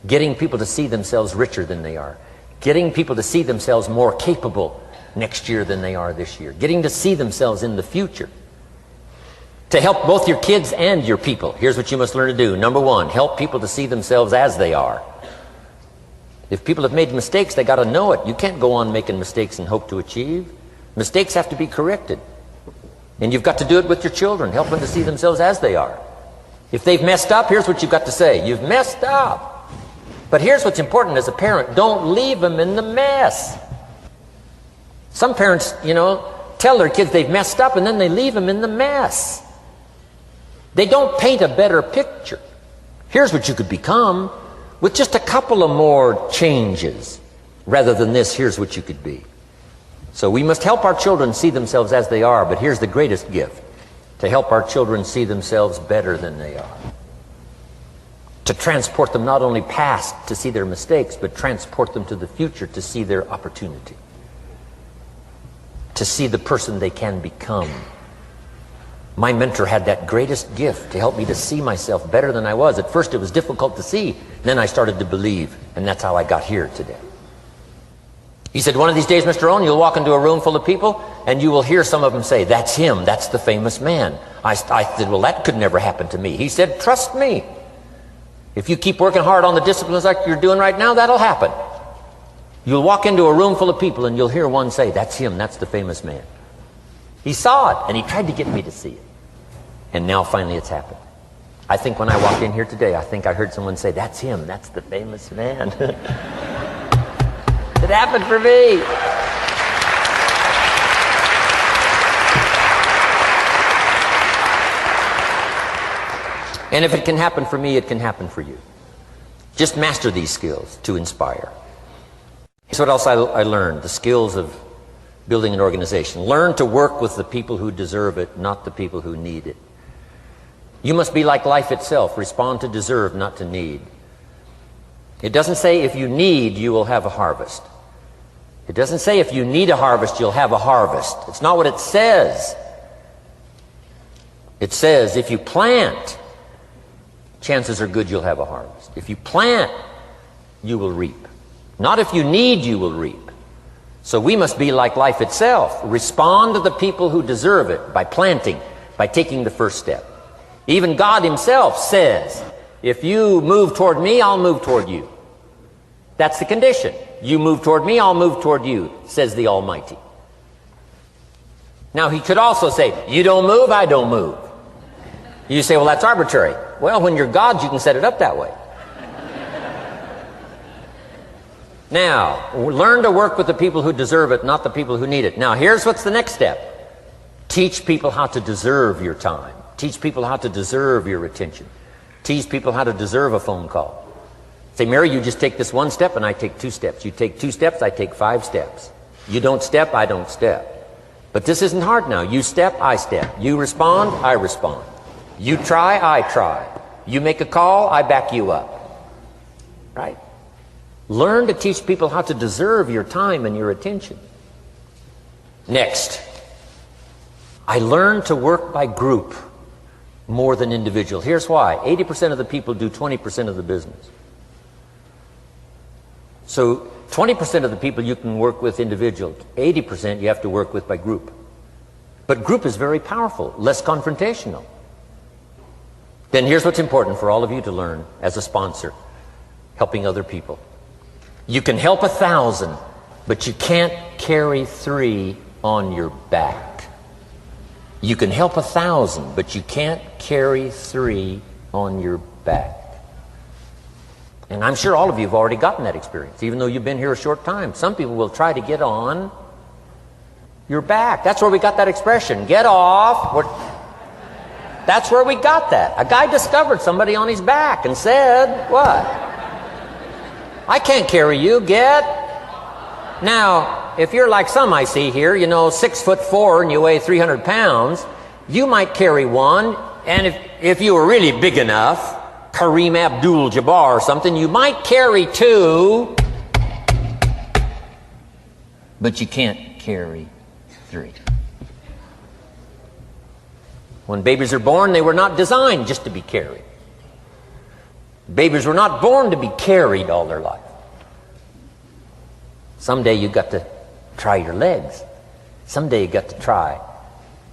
Getting people to see themselves richer than they are. Getting people to see themselves more capable next year than they are this year. Getting to see themselves in the future. To help both your kids and your people, here's what you must learn to do. Number 1, help people to see themselves as they are. If people have made mistakes, they got to know it. You can't go on making mistakes and hope to achieve. Mistakes have to be corrected. And you've got to do it with your children. Help them to see themselves as they are. If they've messed up, here's what you've got to say. You've messed up. But here's what's important as a parent. Don't leave them in the mess. Some parents, tell their kids they've messed up and then they leave them in the mess. They don't paint a better picture. Here's what you could become with just a couple of more changes. Rather than this, here's what you could be. So we must help our children see themselves as they are, but here's the greatest gift. To help our children see themselves better than they are. To transport them not only past to see their mistakes, but transport them to the future to see their opportunity. To see the person they can become. My mentor had that greatest gift to help me to see myself better than I was. At first it was difficult to see, then I started to believe, and that's how I got here today. He said, one of these days, Mr. Rohn, you'll walk into a room full of people, and you will hear some of them say, that's him, that's the famous man. I said, well, that could never happen to me. He said, trust me. If you keep working hard on the disciplines like you're doing right now, that'll happen. You'll walk into a room full of people, and you'll hear one say, that's him, that's the famous man. He saw it, and he tried to get me to see it. And now finally it's happened. I think when I walked in here today, I think I heard someone say, that's him, that's the famous man. It happened for me. And if it can happen for me, it can happen for you. Just master these skills to inspire. Here's what else I learned, the skills of building an organization. Learn to work with the people who deserve it, not the people who need it. You must be like life itself. Respond to deserve, not to need. It doesn't say if you need, you will have a harvest. It doesn't say if you need a harvest, you'll have a harvest. It's not what it says. It says if you plant, chances are good you'll have a harvest. If you plant, you will reap. Not if you need, you will reap. So we must be like life itself. Respond to the people who deserve it by planting, by taking the first step. Even God himself says, if you move toward me, I'll move toward you. That's the condition. You move toward me, I'll move toward you, says the Almighty. Now he could also say, you don't move, I don't move. You say, well, that's arbitrary. Well, when you're God, you can set it up that way. Now, learn to work with the people who deserve it, not the people who need it. Now, here's what's the next step. Teach people how to deserve your time. Teach people how to deserve your attention. Teach people how to deserve a phone call. Say, Mary, you just take this one step and I take 2 steps. You take 2 steps, I take 5 steps. You don't step, I don't step. But this isn't hard now. You step, I step. You respond, I respond. You try, I try. You make a call, I back you up. Right? Learn to teach people how to deserve your time and your attention. Next, I learned to work by group more than individual. Here's why. 80% of the people do 20% of the business. So 20% of the people you can work with individual. 80% you have to work with by group. But group is very powerful, less confrontational. Then here's what's important for all of you to learn as a sponsor, helping other people. You can help 1,000, but you can't carry 3 on your back. You can help 1,000, but you can't carry 3 on your back. And I'm sure all of you have already gotten that experience, even though you've been here a short time. Some people will try to get on your back. That's where we got that expression, get off. That's where we got that. A guy discovered somebody on his back and said, what? I can't carry you, get. Now, if you're like some I see here, 6'4" and you weigh 300 pounds, you might carry one, and if you were really big enough, Kareem Abdul-Jabbar or something, you might carry 2, but you can't carry 3. When babies are born, they were not designed just to be carried. Babies were not born to be carried all their life. Someday you got to try your legs. Someday you got to try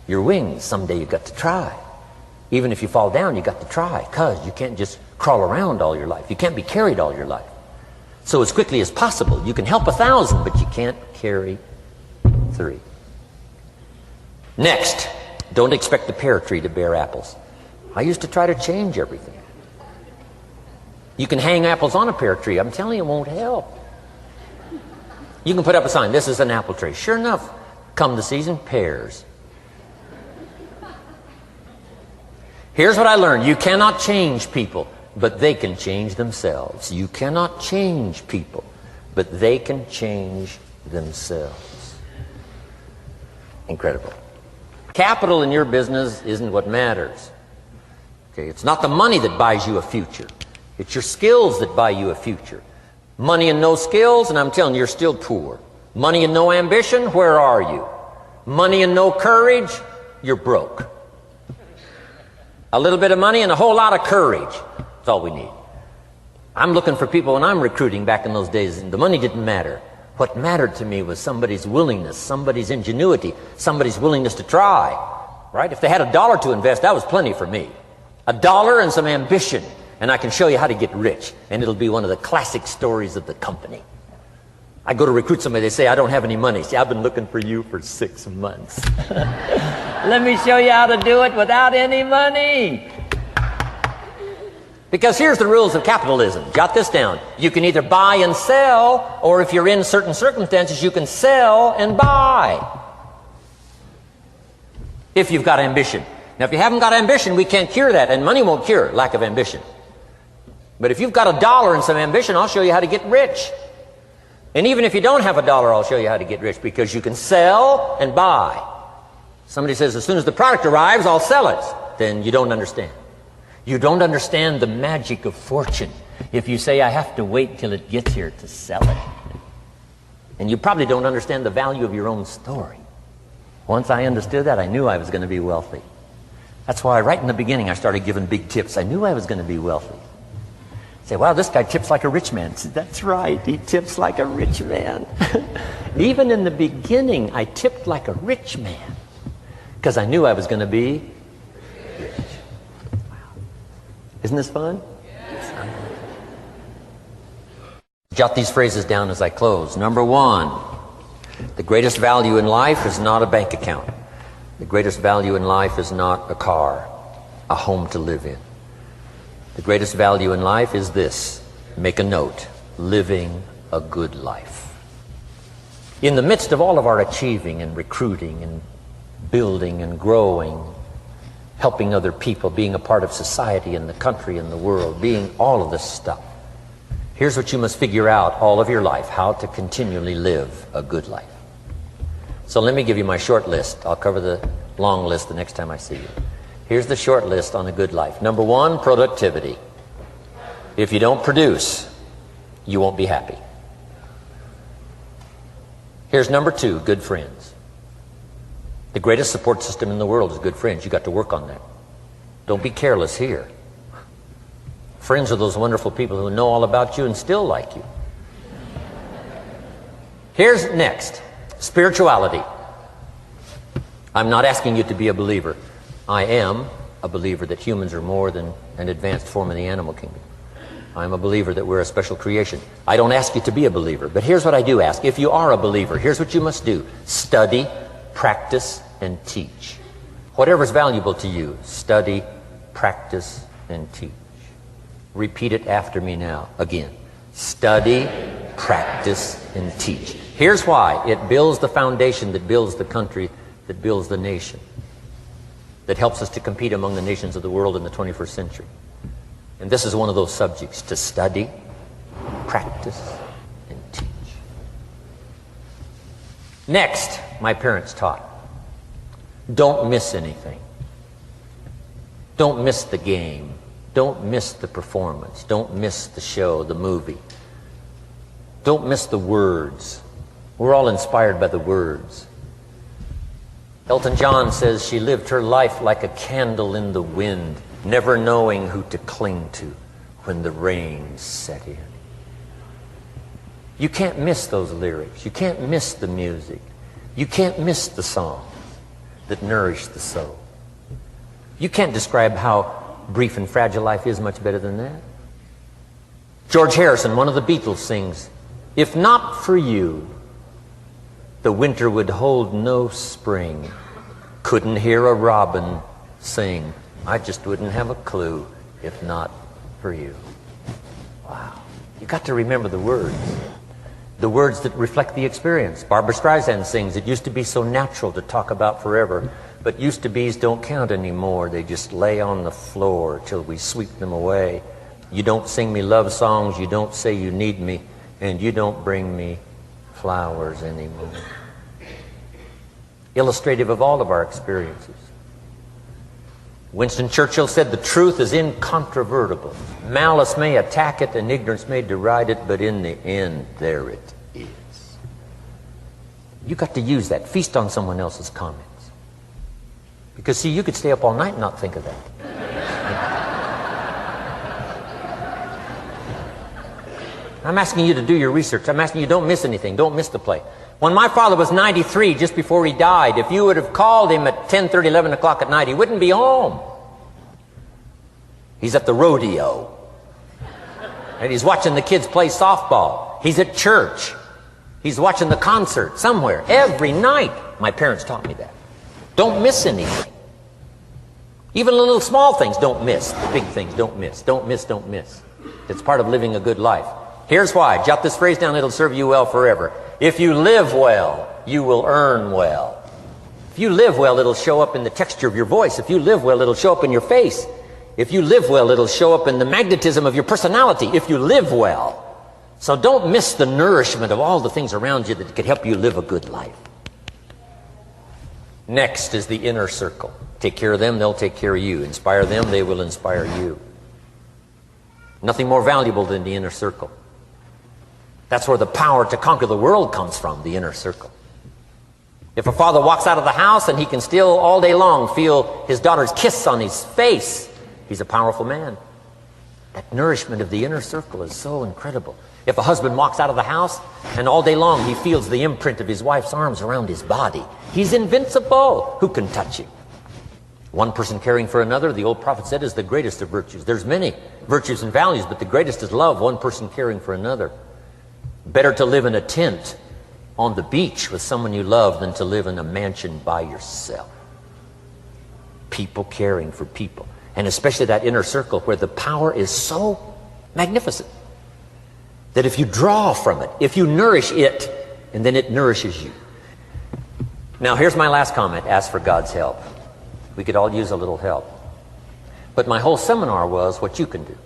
your wings. Someday you got to try. Even if you fall down, you got to try, because you can't just crawl around all your life. You can't be carried all your life. So as quickly as possible, you can help 1,000, but you can't carry 3. Next, don't expect the pear tree to bear apples. I used to try to change everything. You can hang apples on a pear tree. I'm telling you, it won't help. You can put up a sign, this is an apple tree. Sure enough, come the season, pears. Here's what I learned. You cannot change people, but they can change themselves. You cannot change people, but they can change themselves. Incredible. Capital in your business isn't what matters. Okay, it's not the money that buys you a future. It's your skills that buy you a future. Money and no skills, and I'm telling you, you're still poor. Money and no ambition, where are you? Money and no courage, you're broke. A little bit of money and a whole lot of courage. That's all we need. I'm looking for people when I'm recruiting back in those days, and the money didn't matter. What mattered to me was somebody's willingness, somebody's ingenuity, somebody's willingness to try. Right? If they had $1 to invest, that was plenty for me. $1 and some ambition, and I can show you how to get rich, and it'll be one of the classic stories of the company. I go to recruit somebody, they say, I don't have any money. See, I've been looking for you for 6 months. Let me show you how to do it without any money. Because here's the rules of capitalism. Jot this down. You can either buy and sell, or if you're in certain circumstances, you can sell and buy. If you've got ambition. Now, if you haven't got ambition, we can't cure that, and money won't cure lack of ambition. But if you've got $1 and some ambition, I'll show you how to get rich. And even if you don't have $1, I'll show you how to get rich, because you can sell and buy. Somebody says, as soon as the product arrives, I'll sell it. Then you don't understand. You don't understand the magic of fortune if you say, I have to wait till it gets here to sell it. And you probably don't understand the value of your own story. Once I understood that, I knew I was going to be wealthy. That's why right in the beginning I started giving big tips. I knew I was going to be wealthy. Say, wow, this guy tips like a rich man. Say, that's right, he tips like a rich man. Even in the beginning, I tipped like a rich man, because I knew I was going to be rich. Wow. Isn't this fun? Yes. Jot these phrases down as I close. Number 1, the greatest value in life is not a bank account. The greatest value in life is not a car, a home to live in. The greatest value in life is this. Make a note. Living a good life. In the midst of all of our achieving and recruiting and building and growing, helping other people, being a part of society and the country and the world, being all of this stuff, here's what you must figure out all of your life: how to continually live a good life. So let me give you my short list. I'll cover the long list the next time I see you. Here's the short list on a good life. Number 1, productivity. If you don't produce, you won't be happy. Here's number 2, good friends. The greatest support system in the world is good friends. You got to work on that. Don't be careless here. Friends are those wonderful people who know all about you and still like you. Here's next, spirituality. I'm not asking you to be a believer. I am a believer that humans are more than an advanced form of the animal kingdom. I'm a believer that we're a special creation. I don't ask you to be a believer, but here's what I do ask. If you are a believer, here's what you must do. Study, practice, and teach. Whatever's valuable to you, study, practice, and teach. Repeat it after me now, again. Study, practice, and teach. Here's why. It builds the foundation that builds the country, that builds the nation, that helps us to compete among the nations of the world in the 21st century. And this is one of those subjects, to study, practice, and teach. Next, my parents taught, don't miss anything. Don't miss the game. Don't miss the performance. Don't miss the show, the movie. Don't miss the words. We're all inspired by the words. Elton John says she lived her life like a candle in the wind, never knowing who to cling to when the rain set in. You can't miss those lyrics. You can't miss the music. You can't miss the songs that nourish the soul. You can't describe how brief and fragile life is much better than that. George Harrison, one of the Beatles, sings, "If not for you, the winter would hold no spring. Couldn't hear a robin sing. I just wouldn't have a clue if not for you." Wow. You got to remember the words that reflect the experience. Barbra Streisand sings, "It used to be so natural to talk about forever, but used to be's don't count anymore. They just lay on the floor till we sweep them away. You don't sing me love songs, you don't say you need me, and you don't bring me flowers anymore." Illustrative of all of our experiences. Winston Churchill said, "The truth is incontrovertible. Malice may attack it and ignorance may deride it, but in the end, there it is." You got to use that. Feast on someone else's comments. Because, see, you could stay up all night and not think of that. I'm asking you to do your research. I'm asking you, don't miss anything. Don't miss the play. When my father was 93, just before he died, if you would have called him at 10:30, 11 o'clock at night, he wouldn't be home. He's at the rodeo. And he's watching the kids play softball. He's at church. He's watching the concert somewhere. Every night. My parents taught me that. Don't miss anything. Even the little small things, don't miss. The big things, don't miss. Don't miss, don't miss. It's part of living a good life. Here's why. Jot this phrase down. It'll serve you well forever. If you live well, you will earn well. If you live well, it'll show up in the texture of your voice. If you live well, it'll show up in your face. If you live well, it'll show up in the magnetism of your personality. If you live well. So don't miss the nourishment of all the things around you that could help you live a good life. Next is the inner circle. Take care of them, they'll take care of you. Inspire them, they will inspire you. Nothing more valuable than the inner circle. That's where the power to conquer the world comes from, the inner circle. If a father walks out of the house and he can still all day long feel his daughter's kiss on his face, he's a powerful man. That nourishment of the inner circle is so incredible. If a husband walks out of the house and all day long he feels the imprint of his wife's arms around his body, he's invincible. Who can touch him? One person caring for another, the old prophet said, is the greatest of virtues. There's many virtues and values, but the greatest is love, one person caring for another. Better to live in a tent on the beach with someone you love than to live in a mansion by yourself. People caring for people. And especially that inner circle where the power is so magnificent that if you draw from it, if you nourish it, and then it nourishes you. Now here's my last comment. Ask for God's help. We could all use a little help. But my whole seminar was what you can do.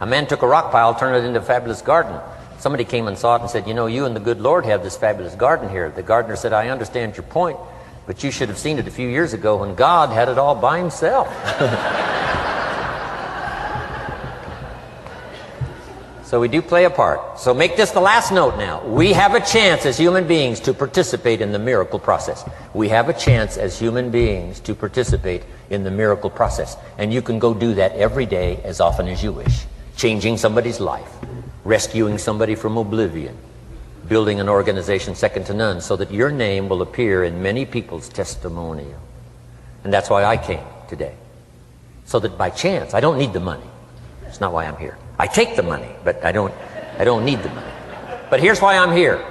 A man took a rock pile, turned it into a fabulous garden. Somebody came and saw it and said, "You know, you and the good Lord have this fabulous garden here." The gardener said, "I understand your point, but you should have seen it a few years ago when God had it all by himself." So we do play a part. So make this the last note now. We have a chance as human beings to participate in the miracle process. We have a chance as human beings to participate in the miracle process. And you can go do that every day as often as you wish. Changing somebody's life. Rescuing somebody from oblivion. Building an organization second to none so that your name will appear in many people's testimonial. And that's why I came today. so that by chance, I don't need the money. It's not why I'm here. I take the money, but I don't need the money. But here's why I'm here.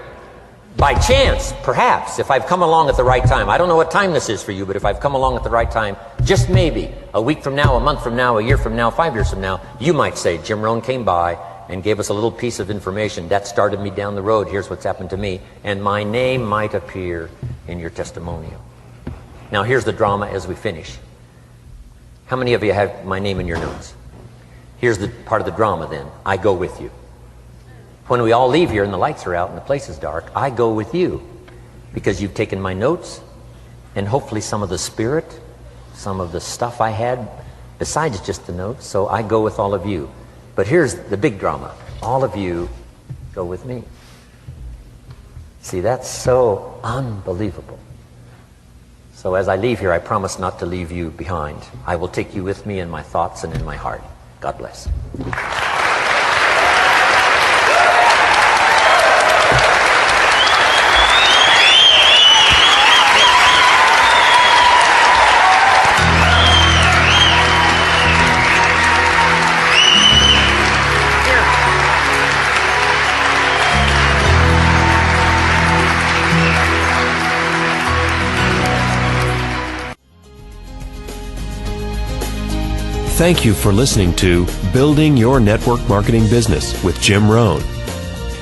By chance, perhaps, if I've come along at the right time, I don't know what time this is for you, but if I've come along at the right time, just maybe, a week from now, a month from now, a year from now, 5 years from now, you might say, Jim Rohn came by and gave us a little piece of information. That started me down the road. Here's what's happened to me. And my name might appear in your testimonial. Now here's the drama as we finish. How many of you have my name in your notes? Here's the part of the drama then. I go with you. When we all leave here and the lights are out and the place is dark, I go with you because you've taken my notes and hopefully some of the spirit, some of the stuff I had besides just the notes. So I go with all of you. But here's the big drama. All of you go with me. See, that's so unbelievable. So as I leave here, I promise not to leave you behind. I will take you with me in my thoughts and in my heart. God bless. Thank you for listening to Building Your Network Marketing Business with Jim Rohn.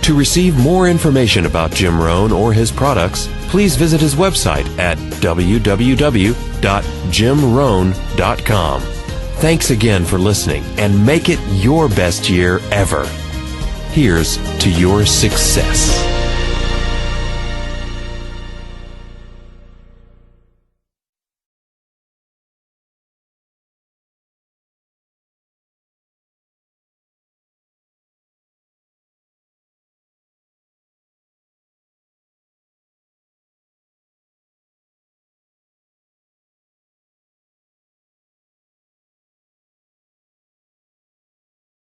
To receive more information about Jim Rohn or his products, please visit his website at www.jimrohn.com. Thanks again for listening, and make it your best year ever. Here's to your success.